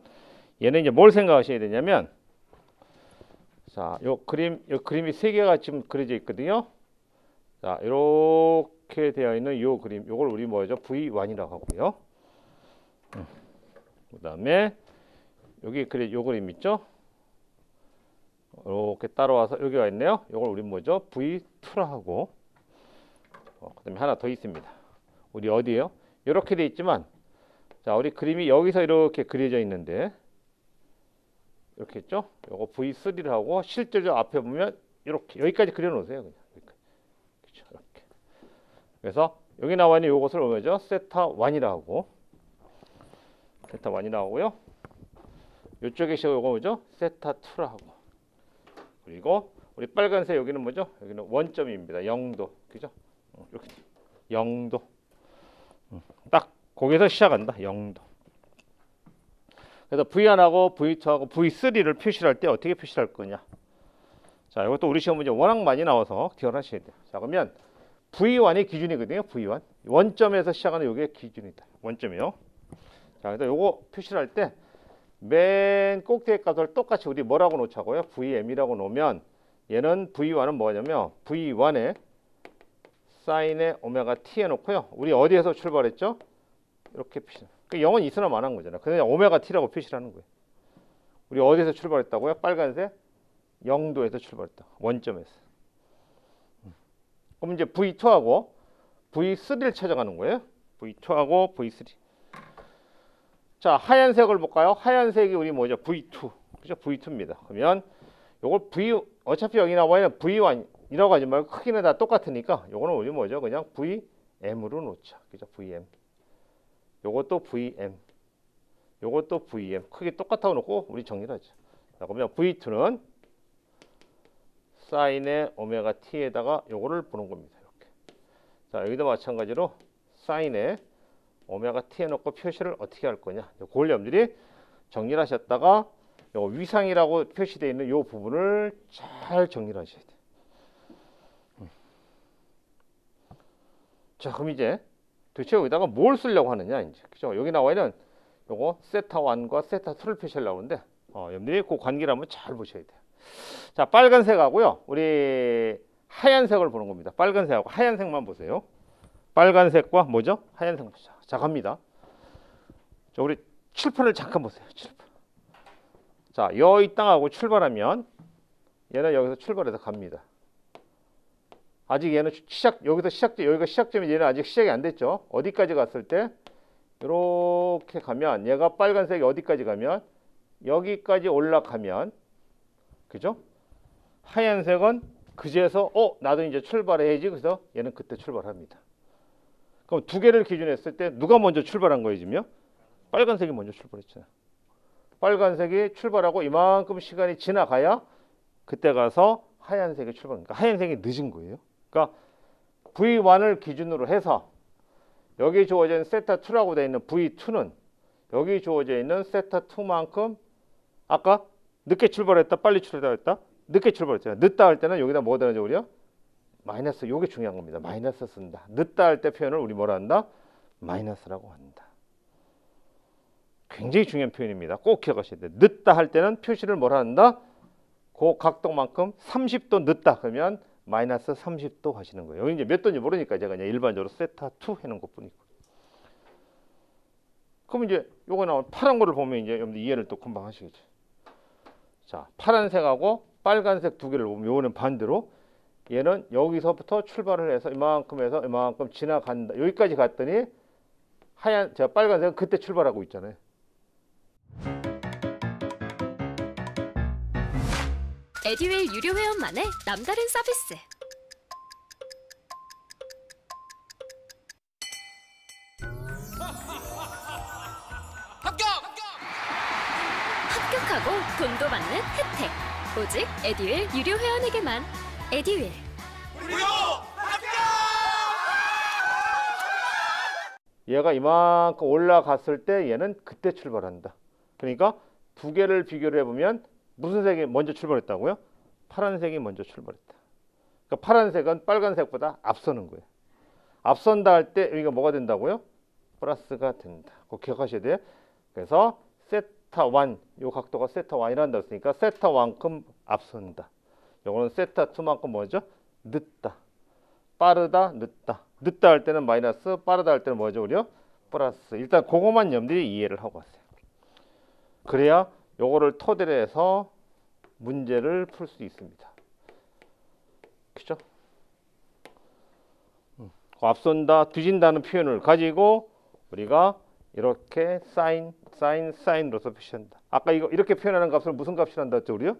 얘는 이제 뭘 생각하셔야 되냐면, 자, 요 그림이 3개가 지금 그려져 있거든요. 자, 이렇게 되어 있는 요 그림, 요걸 우리 뭐죠? V1이라고 하고요. 그 다음에 여기 요 그림 있죠? 이렇게 따라와서 여기가 있네요. 이걸 우리 뭐죠? V2라 하고, 그 다음에 하나 더 있습니다. 우리 어디에요? 이렇게 돼 있지만, 자, 우리 그림이 여기서 이렇게 그려져 있는데, 이렇게 있죠? 요거 V3를 하고, 실제로 앞에 보면 이렇게 여기까지 그려 놓으세요. 그냥 그렇죠? 이렇게. 그래서 여기 나와 있는 요것을 뭐죠? 세타 1이라고 하고, 세타 1이라고 하고요. 이쪽에 시가 요거 뭐죠? 세타 2라고. 그리고 우리 빨간색 여기는 뭐죠? 여기는 원점입니다. 0도. 그죠? 이렇게 0도. 딱 거기서 시작한다. 0도. 그래서 V1하고 V2하고 V3를 표시할 때 어떻게 표시할 거냐? 자, 이것도 우리 시험 문제 워낙 많이 나와서 기억하셔야 돼요. 자, 그러면 V1이 기준이거든요. V1. 원점에서 시작하는 이게 기준이다. 원점이요. 자, 그래서 요거 표시를 할 때 맨 꼭대기 값을 똑같이 우리 뭐라고 놓자고요? VM이라고 놓으면 얘는 V1은 뭐냐면 V1에 사인의 오메가 T 해놓고요. 우리 어디에서 출발했죠? 이렇게 표시. 그 0은 있으나 마나한 거잖아. 그냥 오메가 T라고 표시를 하는 거예요. 우리 어디에서 출발했다고요? 빨간색 0도에서 출발했다. 원점에서. 그럼 이제 V2하고 V3를 찾아가는 거예요. V2하고 V3. 자, 하얀색을 볼까요? 하얀색이 우리 뭐죠? V2. 그죠? V2입니다. 그러면 요걸 어차피 여기 나와있는 V1이라고 하지 말고 크기는 다 똑같으니까 요거는 우리 뭐죠? 그냥 VM으로 놓자. 그죠? VM. 요것도 VM. 요것도 VM. 크기 똑같다고 놓고 우리 정리를 하죠. 자, 그러면 V2는 사인의 오메가 T에다가 요거를 보는 겁니다. 이렇게. 자, 여기도 마찬가지로 사인의 오메가 T 해놓고 표시를 어떻게 할 거냐. 그걸 여러분들이 정리를 하셨다가 요 위상이라고 표시되어 있는 요 부분을 잘 정리를 하셔야 돼요. 자, 그럼 이제 도대체 여기다가 뭘 쓰려고 하느냐. 이제. 그죠? 여기 나와 있는 요거 세타 1과 세타 2를 표시하려고 하는데 여러분들이 그 관계를 한번 잘 보셔야 돼요. 자, 빨간색하고요. 우리 하얀색을 보는 겁니다. 빨간색하고 하얀색만 보세요. 빨간색과 뭐죠? 하얀색 보자. 자, 갑니다. 자, 우리 칠판을 잠깐 보세요. 칠판. 자, 이 땅하고 출발하면 얘는 여기서 출발해서 갑니다. 아직 얘는 여기가 시작점이 얘는 아직 시작이 안 됐죠. 어디까지 갔을 때 이렇게 가면 얘가 빨간색이 어디까지 가면 여기까지 올라가면 그죠? 하얀색은 그제서 나도 이제 출발해야지. 그래서 얘는 그때 출발합니다. 그럼 두 개를 기준했을 때 누가 먼저 출발한 거예요, 지금요? 빨간색이 먼저 출발했잖아요. 빨간색이 출발하고 이만큼 시간이 지나가야 그때 가서 하얀색이 출발합니다. 그러니까 하얀색이 늦은 거예요. 그러니까 V1을 기준으로 해서 여기 주어져 있는 세타2라고 되어 있는 V2는 여기 주어져 있는 세타2만큼 아까 늦게 출발했다, 빨리 출발했다, 늦게 출발했잖아요. 늦다 할 때는 여기다 뭐다 하죠, 우리요? 마이너스. 요게 중요한 겁니다. 마이너스 쓴다. 늦다 할 때 표현을 우리 뭐라 한다? 마이너스라고 한다. 굉장히 중요한 표현입니다. 꼭 기억하셔야 돼요. 늦다 할 때는 표시를 뭐라 한다? 그 각도만큼 30도 늦다 그러면 마이너스 30도 하시는 거예요. 여기 이제 몇 도인지 모르니까 제가 그냥 일반적으로 세타2 해놓은 것 뿐이고. 그럼 이제 요거 나온 파란 거를 보면 이제 여러분들 이해를 또 금방 하시겠죠. 자, 파란색하고 빨간색 두 개를 보면 요거는 반대로 얘는 여기서부터 출발을 해서 이만큼 해서 이만큼 지나간다. 여기까지 갔더니 빨간색은 그때 출발하고 있잖아요. 에듀윌 유료 회원만의 남다른 서비스. 합격하고 돈도 받는 혜택. 오직 에듀윌 유료 회원에게만. 에듀윌. 무료 합격! 얘가 이만큼 올라갔을 때 얘는 그때 출발한다. 그러니까 두 개를 비교를 해보면 무슨 색이 먼저 출발했다고요? 파란색이 먼저 출발했다. 그러니까 파란색은 빨간색보다 앞서는 거예요. 앞선다 할 때 여기가 뭐가 된다고요? 플러스가 된다. 꼭 기억하셔야 돼요. 그래서 세타 1, 이 각도가 세타 1이란다 했으니까 세타 1큼 앞선다. 요거는 세타 2만큼 뭐죠? 늦다. 빠르다, 늦다. 늦다 할 때는 마이너스, 빠르다 할 때는 뭐죠, 우리요? 플러스. 일단 그것만 여러분들이 이해를 하고 왔어요. 그래야 요거를 토대로 해서 문제를 풀 수 있습니다. 그죠? 앞선다, 뒤진다는 표현을 가지고 우리가 이렇게 사인으로서 표시한다. 아까 이렇게 표현하는 값을 무슨 값이란다 했죠, 우리요?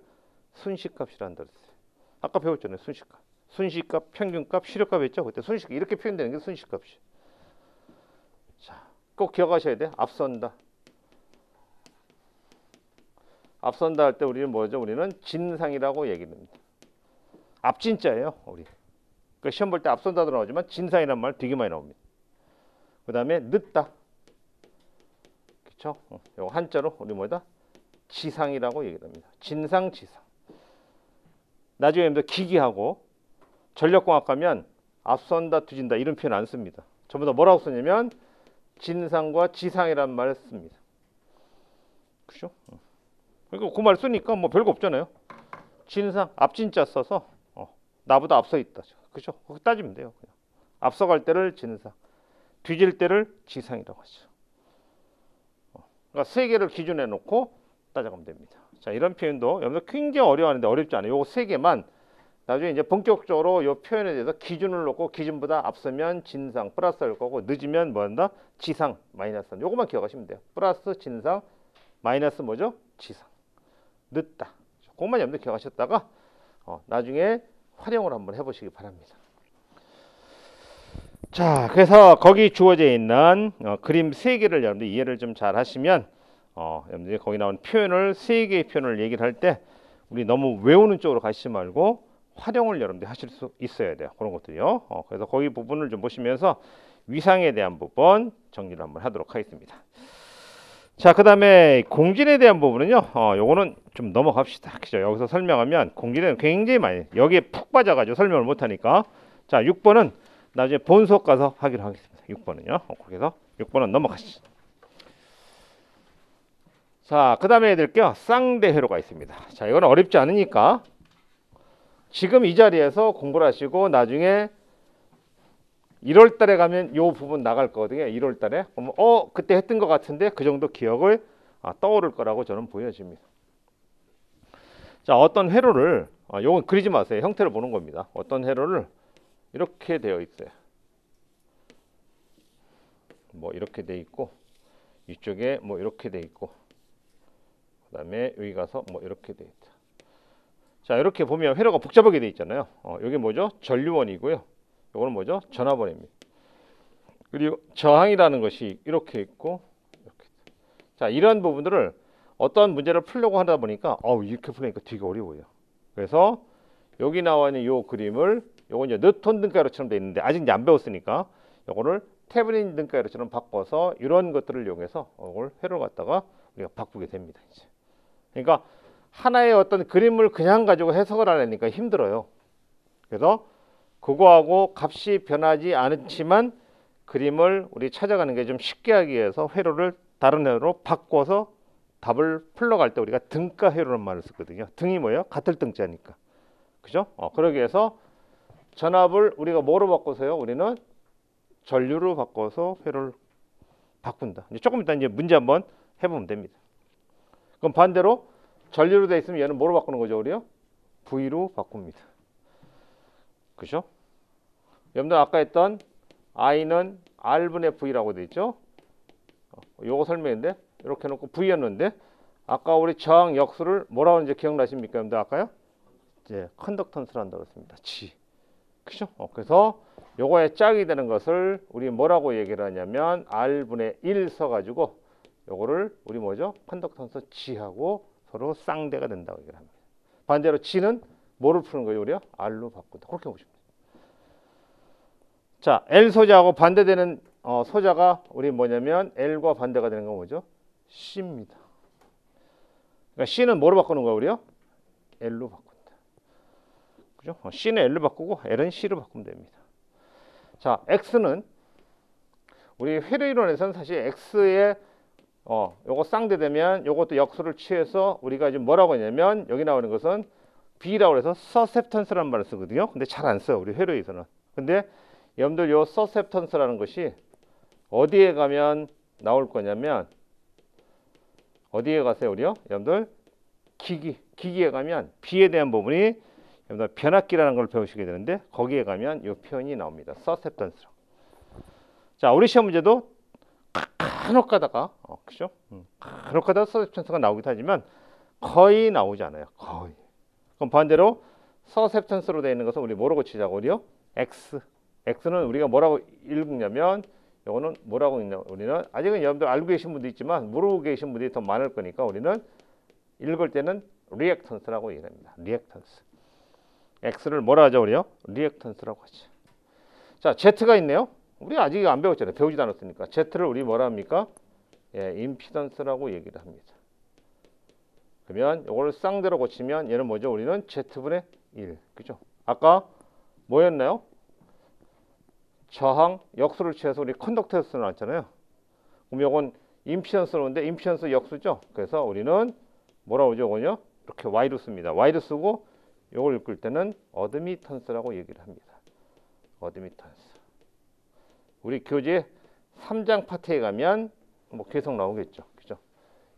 순식값이란다 그랬어요. 아까 배웠잖아요, 순식값. 순식값, 평균값, 시력값 했죠? 그때 순식값. 이렇게 표현되는 게 순식값이에요. 자, 꼭 기억하셔야 돼. 앞선다. 앞선다 할 때 우리는 뭐죠? 우리는 진상이라고 얘기합니다. 앞진자예요, 우리. 그러니까 시험 볼 때 앞선다도 나오지만 진상이란 말 되게 많이 나옵니다. 그 다음에 늦다. 그렇죠? 요거 한자로 우리 뭐다? 지상이라고 얘기합니다. 진상, 지상. 나중에 여러분들 기기하고 전력공학 가면 앞선다, 뒤진다 이런 표현 안 씁니다. 전부 다 뭐라고 쓰냐면 진상과 지상이란 말을 씁니다. 그죠? 그러니까 그 말 쓰니까 뭐 별거 없잖아요. 진상, 앞진자 써서 나보다 앞서 있다. 그죠? 그렇게 따지면 돼요. 그냥. 앞서갈 때를 진상, 뒤질 때를 지상이라고 하죠. 그러니까 세 개를 기준에 놓고 따져가면 됩니다. 자, 이런 표현도 여러분들 굉장히 어려워하는데 어렵지 않아요. 요거 세 개만 나중에 이제 본격적으로 요 표현에 대해서 기준을 놓고 기준보다 앞서면 진상 플러스할 거고 늦으면 뭐한다? 지상 마이너스. 요거만 기억하시면 돼요. 플러스 진상 마이너스 뭐죠? 지상. 늦다. 그것만 여러분들 기억하셨다가 나중에 활용을 한번 해보시기 바랍니다. 자, 그래서 거기 주어져 있는 그림 3개를 여러분들 이해를 좀 잘 하시면 여러분들이 거기 나온 표현을 3개의 표현을 얘기를 할 때 우리 너무 외우는 쪽으로 가시지 말고 활용을 여러분들이 하실 수 있어야 돼요. 그런 것들이요. 그래서 거기 부분을 좀 보시면서 위상에 대한 부분 정리를 한번 하도록 하겠습니다. 자, 그 다음에 공진에 대한 부분은요. 요거는 좀 넘어갑시다. 그죠? 여기서 설명하면 공진에는 굉장히 많이 여기에 푹 빠져가지고 설명을 못하니까 자, 6번은 나중에 본 수업 가서 하기로 하겠습니다. 6번은요. 그래서 6번은 넘어가시죠. 자, 그 다음에 해드릴게요. 쌍대회로가 있습니다. 자, 이건 어렵지 않으니까 지금 이 자리에서 공부를 하시고 나중에 1월 달에 가면 요 부분 나갈 거거든요. 1월 달에. 그러면 그때 했던 것 같은데 그 정도 기억을 떠오를 거라고 저는 보여집니다. 자, 어떤 회로를 요건 그리지 마세요. 형태를 보는 겁니다. 어떤 회로를 이렇게 되어 있어요. 뭐 이렇게 돼 있고 이쪽에 뭐 이렇게 돼 있고 그다음에 여기 가서 뭐 이렇게 돼 있다. 자, 이렇게 보면 회로가 복잡하게 돼 있잖아요. 여기 뭐죠? 전류원이고요. 이거는 뭐죠? 전압원입니다. 그리고 저항이라는 것이 이렇게 있고 이렇게. 자, 이런 부분들을 어떤 문제를 풀려고 하다 보니까 이렇게 풀니까 되게 어려워요. 그래서 여기 나와 있는 이 그림을 요거 이제 뉴턴 등가로처럼 돼 있는데 아직 이제 안 배웠으니까 요거를 태블릿 등가로처럼 바꿔서 이런 것들을 이용해서 이걸 회로를 갖다가 우리가 바꾸게 됩니다. 이제. 그러니까 하나의 어떤 그림을 그냥 가지고 해석을 하려니까 힘들어요. 그래서 그거하고 값이 변하지 않지만 그림을 우리 찾아가는 게 좀 쉽게 하기 위해서 회로를 다른 회로로 바꿔서 답을 풀러갈 때 우리가 등가 회로라는 말을 쓰거든요. 등이 뭐예요? 같을 등자니까. 그죠? 그러기 위해서 전압을 우리가 뭐로 바꿔서요? 우리는 전류로 바꿔서 회로를 바꾼다. 이제 조금 이따 이제 문제 한번 해보면 됩니다. 그럼 반대로 전류로 돼 있으면 얘는 뭐로 바꾸는 거죠, 우리요? V로 바꿉니다. 그죠? 여러분들 아까 했던 I는 R분의 V라고 돼 있죠? 요거 설명인데 이렇게 놓고 V였는데 아까 우리 저항 역수를 뭐라고 하는지 기억나십니까? 여러분들 아까요? 이제 컨덕턴스라고 한다고 했습니다. G. 그죠? 그래서 요거에 짝이 되는 것을 우리 뭐라고 얘기를 하냐면 R분의 1 써가지고 요거를 우리 뭐죠? 컨덕턴스 G하고 서로 쌍대가 된다고 얘기를 합니다. 반대로 G는 뭐를 푸는 거예요? 우리가 R로 바꾼다. 그렇게 보시면 돼요. 자, L 소자하고 반대되는 소자가 우리 뭐냐면 L과 반대가 되는 건 뭐죠? C입니다. 그러니까 C는 뭐로 바꾸는 거예요? 우리요? L로 바꾼다. 그죠? C는 L로 바꾸고 L은 C로 바꾸면 됩니다. 자, X는 우리 회로 이론에서는 사실 X에 요거 쌍대되면 요것도 역수를 취해서 우리가 지금 뭐라고 하냐면 여기 나오는 것은 B라고 해서 서셉턴스라는 말을 쓰거든요. 근데 잘 안 써요. 우리 회로에서는. 근데 여러분들 요 서셉턴스라는 것이 어디에 가면 나올 거냐면 어디에 가세요, 우리요? 여러분들 기기에 가면 B에 대한 부분이 여러분들 변압기라는 걸 배우시게 되는데 거기에 가면 이 표현이 나옵니다. 서셉턴스. 자, 우리 시험 문제도 간혹 가다가 그죠? 간혹 가다가 서셉턴스가 나오기도 하지만 거의 나오지 않아요. 거의. 그럼 반대로 서셉턴스로 되어 있는 것은 우리 뭐로 고치자고 우리요? X. X는 우리가 뭐라고 읽냐면 이거는 뭐라고 읽냐? 우리는 아직은 여러분들 알고 계신 분도 있지만 모르고 계신 분들이 더 많을 거니까 우리는 읽을 때는 리액턴스라고 얘기합니다. 리액턴스. X를 뭐라 하죠, 우리요? 리액턴스라고 하죠. 자, Z가 있네요. 우리 아직 안 배웠잖아요. 배우지도 않았으니까. Z를 우리 뭐라 합니까? 예, 임피던스라고 얘기를 합니다. 그러면 이걸 쌍대로 고치면 얘는 뭐죠? 우리는 Z분의 1. 그죠? 아까 뭐였나요? 저항, 역수를 취해서 우리 컨덕터스 나왔잖아요. 그럼 이건 임피던스로는데 임피던스 역수죠. 그래서 우리는 뭐라고 하죠? 이거요? 이렇게 Y로 씁니다. Y로 쓰고 이걸 읽을 때는 어드미턴스라고 얘기를 합니다. 어드미턴스. 우리 교재 3장 파트에 가면 뭐 계속 나오겠죠. 그죠?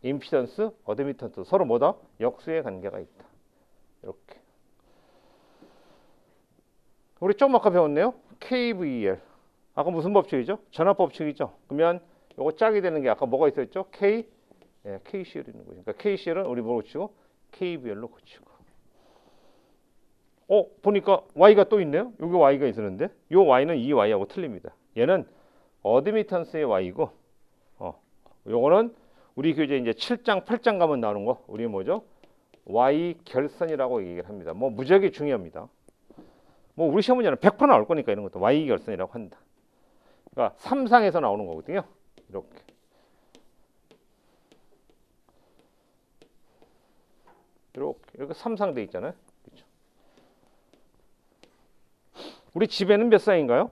임피던스, 어드미턴스 서로 뭐다? 역수의 관계가 있다. 이렇게. 우리 좀 아까 배웠네요. KVL. 아까 무슨 법칙이죠? 전압 법칙이죠. 그러면 요거 짝이 되는 게 아까 뭐가 있었죠? KCL 있는 거죠. 그러니까 KCL은 우리 뭐로 고치고 KVL로 고치고. 보니까 Y가 또 있네요. 여기 Y가 있었는데 요 Y는 이 Y하고 틀립니다. 얘는 어드미턴스의 Y고 요거는 우리 교재 이제 7장, 8장 가면 나오는 거 우리 뭐죠? Y 결선이라고 얘기를 합니다. 뭐 무지하게 중요합니다. 뭐 우리 시험 문제는 100% 나올 거니까 이런 것도 Y 결선이라고 한다. 그러니까 3상에서 나오는 거거든요. 이렇게. 이렇게 3상 돼 있잖아요. 그렇죠? 우리 집에는 몇 쌍인가요?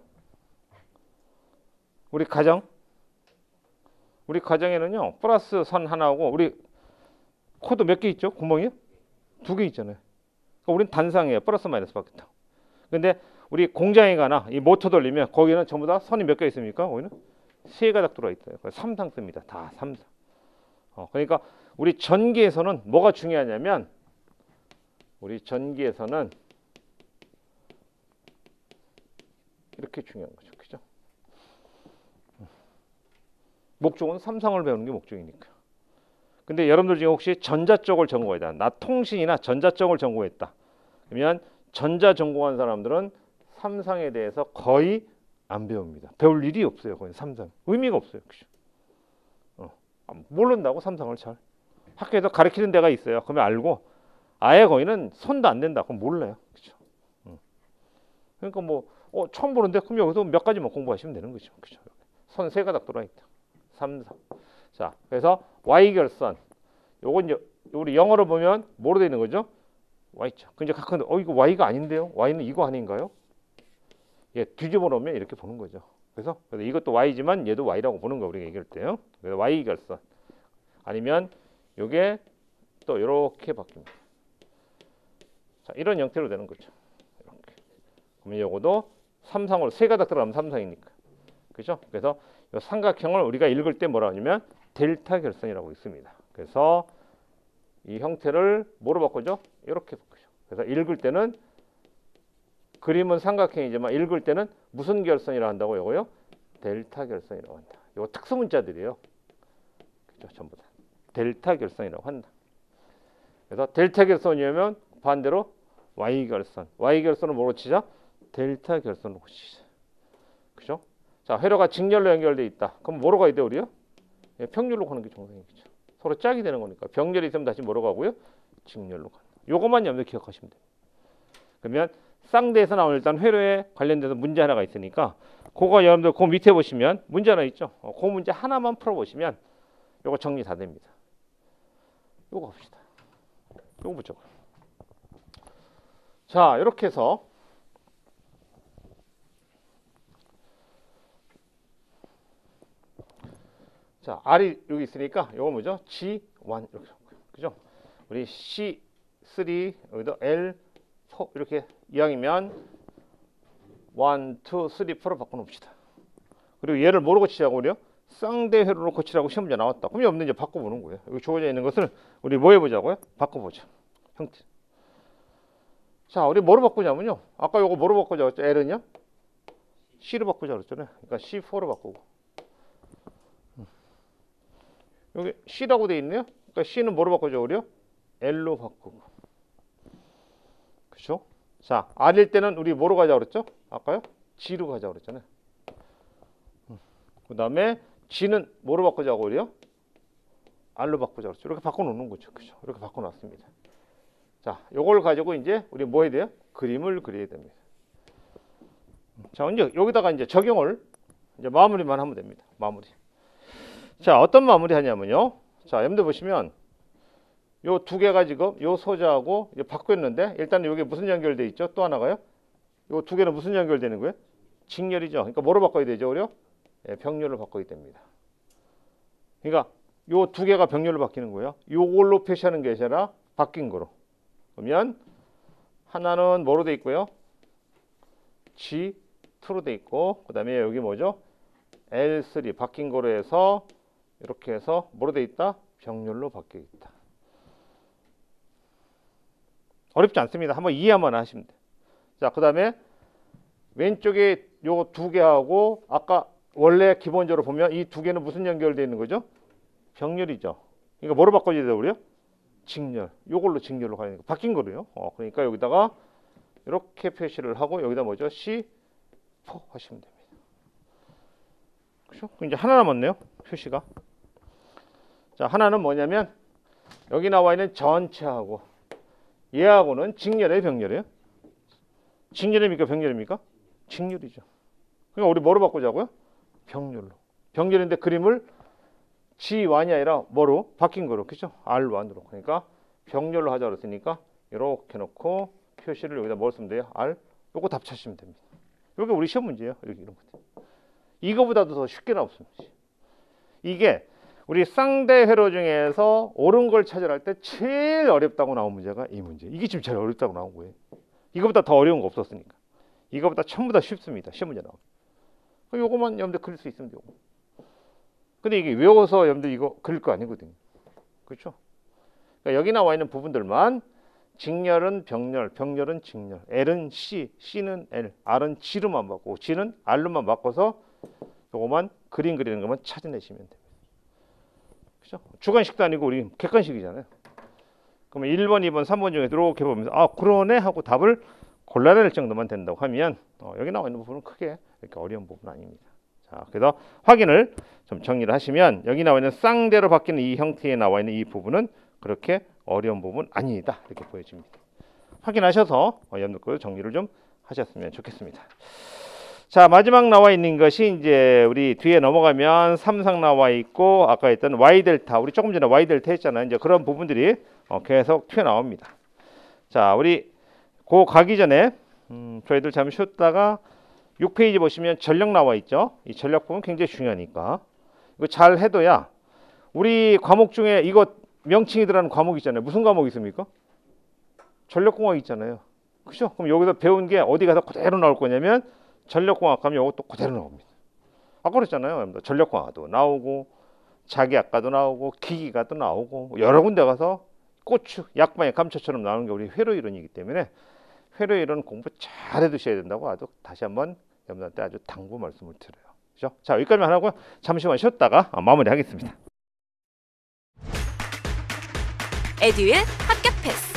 우리 가정에는요. 플러스 선 하나하고 우리 코드 몇 개 있죠? 구멍이요? 2개 있잖아요. 그러니까 우리는 단상이에요. 플러스 마이너스 밖에 다. 근데 우리 공장에 가나 이 모터 돌리면 거기는 전부 다 선이 몇 개 있습니까? 거기는 3가닥 들어있어요. 3상 씁니다. 다 3상. 그러니까 우리 전기에서는 뭐가 중요하냐면 우리 전기에서는 이렇게 중요한 거죠. 그죠? 목적은 3상을 배우는 게 목적이니까. 근데 여러분들 중에 혹시 전자 쪽을 전공했다. 나 통신이나 전자 쪽을 전공했다. 그러면 전자 전공한 사람들은 3상에 대해서 거의 안 배웁니다. 배울 일이 없어요. 거의 3상. 의미가 없어요. 그죠? 모른다고 3상을 잘. 학교에서 가르치는 데가 있어요. 그러면 알고 아예 거기는 손도 안 댄다. 그럼 몰라요. 그죠? 그러니까 뭐 처음 보는데 그럼 여기서 몇 가지만 공부하시면 되는 거죠. 그죠? 선 3가닥 들어있다. 3상. 자, 그래서 Y 결선. 요건 이제 우리 영어로 보면 뭐로 되어 있는 거죠? Y자. 근데 가끔 이거 Y가 아닌데요? Y는 이거 아닌가요? 예, 뒤집어 놓으면 이렇게 보는 거죠. 그래서 이것도 Y지만 얘도 Y라고 보는 거 우리가 얘기할 때요. 그래서 Y 결선. 아니면 요게 또 이렇게 바뀝니다. 자, 이런 형태로 되는 거죠. 이렇게. 그러면 요거도 3상으로 3가닥 들어가면 3상이니까. 그죠? 그래서 이 삼각형을 우리가 읽을 때 뭐라 하냐면 델타 결선이라고 있습니다. 그래서 이 형태를 뭐로 바꾸죠? 이렇게 바꾸죠. 그래서 읽을 때는 그림은 삼각형이지만 읽을 때는 무슨 결선이라고 한다고 요거요? 델타 결선이라고 한다. 이거 특수 문자들이에요. 그죠? 전부 다. 델타 결선이라고 한다. 그래서 델타 결선이면 반대로 Y 결선. Y 결선은 뭐로 치자? 델타 결선으로 치자. 그죠? 자, 회로가 직렬로 연결돼 있다. 그럼 뭐로 가야 돼, 우리요? 예, 평렬로 가는 게 정상이겠죠. 서로 짝이 되는 거니까. 병렬이 있으면 다시 뭐로 가고요? 직렬로 가는. 요것만 염두에 기억하시면 돼요. 그러면 쌍대에서 나오는 일단 회로에 관련돼서 문제 하나가 있으니까 그거 여러분들 그 밑에 보시면 문제 하나 있죠. 그 문제 하나만 풀어보시면 요거 정리 다 됩니다. 요거 봅시다. 요거 보죠. 자, 이렇게 해서 자, R이 여기 있으니까 요거 뭐죠? G1 이렇게 그죠? 우리 C3 여기도 L4 이렇게 이왕이면 1, 2, 3, 4로 바꿔놓읍시다. 그리고 얘를 뭐로 고치자고 그래요? 쌍대 회로로 고치라고 시험 문제 나왔다. 그럼 없는 이제 바꿔보는 거예요. 여기 주어져 있는 것을 우리 뭐 해보자고요? 바꿔보자. 형태. 자, 우리 뭐로 바꾸냐면요. 아까 요거 뭐로 바꾸자고 했죠? L은요? C로 바꾸자 그랬잖아요. 그러니까 C4로 바꾸고. 여기 C라고 돼 있네요. 그러니까 C는 뭐로 바꾸죠, 우리요? L로 바꾸고. 그렇죠? 자, R일 때는 우리 뭐로 가자 그랬죠? 아까요? G로 가자 그랬잖아요. 그 다음에 G는 뭐로 바꾸자고 그래요? R로 바꾸자 그렇죠. 이렇게 바꿔놓는 거죠. 그죠? 이렇게 바꿔놨습니다. 자, 요걸 가지고 이제 우리 뭐 해야 돼요? 그림을 그려야 됩니다. 자, 이제 여기다가 이제 적용을 이제 마무리만 하면 됩니다. 마무리. 자, 어떤 마무리 하냐면요. 자, 여러분들 보시면 요 두 개가 지금 요 소자하고 이제 바뀌었는데 일단 여기 무슨 연결돼 있죠? 또 하나가요. 요 두 개는 무슨 연결되는 거예요? 직렬이죠. 그러니까 뭐로 바꿔야 되죠, 우리요? 예, 병렬로 바꿔야 됩니다. 그러니까 요 두 개가 병렬로 바뀌는 거예요. 요걸로 표시하는 게 아니라 바뀐 거로. 그러면 하나는 뭐로 돼 있고요? G2로 돼 있고 그다음에 여기 뭐죠? L3 바뀐 거로 해서 이렇게 해서 뭐로 돼 있다? 병렬로 바뀌어 있다. 어렵지 않습니다. 한번 이해만 하시면 돼요. 자, 그다음에 왼쪽에 요 두 개하고 아까 원래 기본적으로 보면 이 두 개는 무슨 연결되어 있는 거죠? 병렬이죠. 그러니까 뭐로 바꿔줘야 돼요, 우리요? 직렬. 요걸로 직렬로 가는 거. 바뀐 거로요. 그러니까 여기다가 이렇게 표시를 하고 여기다 뭐죠? C4 하시면 됩니다. 그렇죠? 이제 하나 남았네요. 표시가. 자, 하나는 뭐냐면 여기 나와 있는 전체하고 얘하고는 직렬이에요, 병렬이에요? 직렬입니까, 병렬입니까? 직렬이죠. 그러니까 우리 뭐로 바꾸자고요? 병렬로. 병렬인데 그림을 G1이 아니라 뭐로? 바뀐 거로. 그죠? R1으로. 그러니까 병렬로 하자 그랬으니까 이렇게 놓고 표시를 여기다 뭘 쓰면 돼요? R. 요거 답 찾으시면 됩니다. 요게 우리 시험 문제예요. 이렇게 이런 것들. 이거보다도 더 쉽게 나왔습니다. 이게 우리 쌍대 회로 중에서 옳은 걸 찾으라 할 때 제일 어렵다고 나온 문제가 이 문제. 이게 지금 제일 어렵다고 나온 거예요. 이거보다 더 어려운 거 없었으니까. 이거보다 전부 다 쉽습니다. 시험 문제 나오면. 요거만 여러분들 그릴 수 있으면 되고. 근데 이게 외워서 여러분들 이거 그릴 거 아니거든요. 그렇죠? 그러니까 여기 나와 있는 부분들만 직렬은 병렬, 병렬은 직렬, L은 C, C는 L, R은 G로만 바꾸고 G는 R로만 바꿔서 요거만 그림 그리는 것만 찾아내시면 됩니다. 그죠? 주관식도 아니고 우리 객관식이잖아요. 그러면 1번, 2번, 3번 중에 이렇게 보면서 아 그러네 하고 답을 골라낼 정도만 된다고 하면 여기 나와 있는 부분은 크게 이렇게 어려운 부분은 아닙니다. 자, 그래서 확인을 좀 정리를 하시면 여기 나와 있는 쌍대로 바뀌는 이 형태에 나와 있는 이 부분은 그렇게 어려운 부분 아니다 이렇게 보여집니다. 확인하셔서 여러분들 정리를 좀 하셨으면 좋겠습니다. 자, 마지막 나와 있는 것이 이제 우리 뒤에 넘어가면 삼상 나와 있고 아까 했던 Y 델타 우리 조금 전에 Y 델타 했잖아요. 이제 그런 부분들이 계속 튀어나옵니다. 자, 우리 그 가기 전에 저희들 잠시 쉬었다가 6페이지 보시면 전력 나와 있죠. 이 전력 부분 굉장히 중요하니까 이거 잘 해둬야 우리 과목 중에 이거 명칭이 들어가는 과목 있잖아요. 무슨 과목 있습니까? 전력공학 있잖아요. 그죠? 그럼 여기서 배운 게 어디 가서 그대로 나올 거냐면 전력공학 하면 이것도 그대로 나옵니다. 아까 그랬잖아요. 전력공학도 나오고 자기학과도 나오고 기기과도 나오고 여러 군데 가서 고추, 약방의 감초처럼 나오는 게 우리 회로 이론이기 때문에 회로 이론 공부 잘 해두셔야 된다고 아주 다시 한번 여러분들한테 아주 당부 말씀을 드려요. 그죠? 자, 여기까지만 하고요. 잠시만 쉬었다가 마무리하겠습니다. 에듀윌 합격 패스.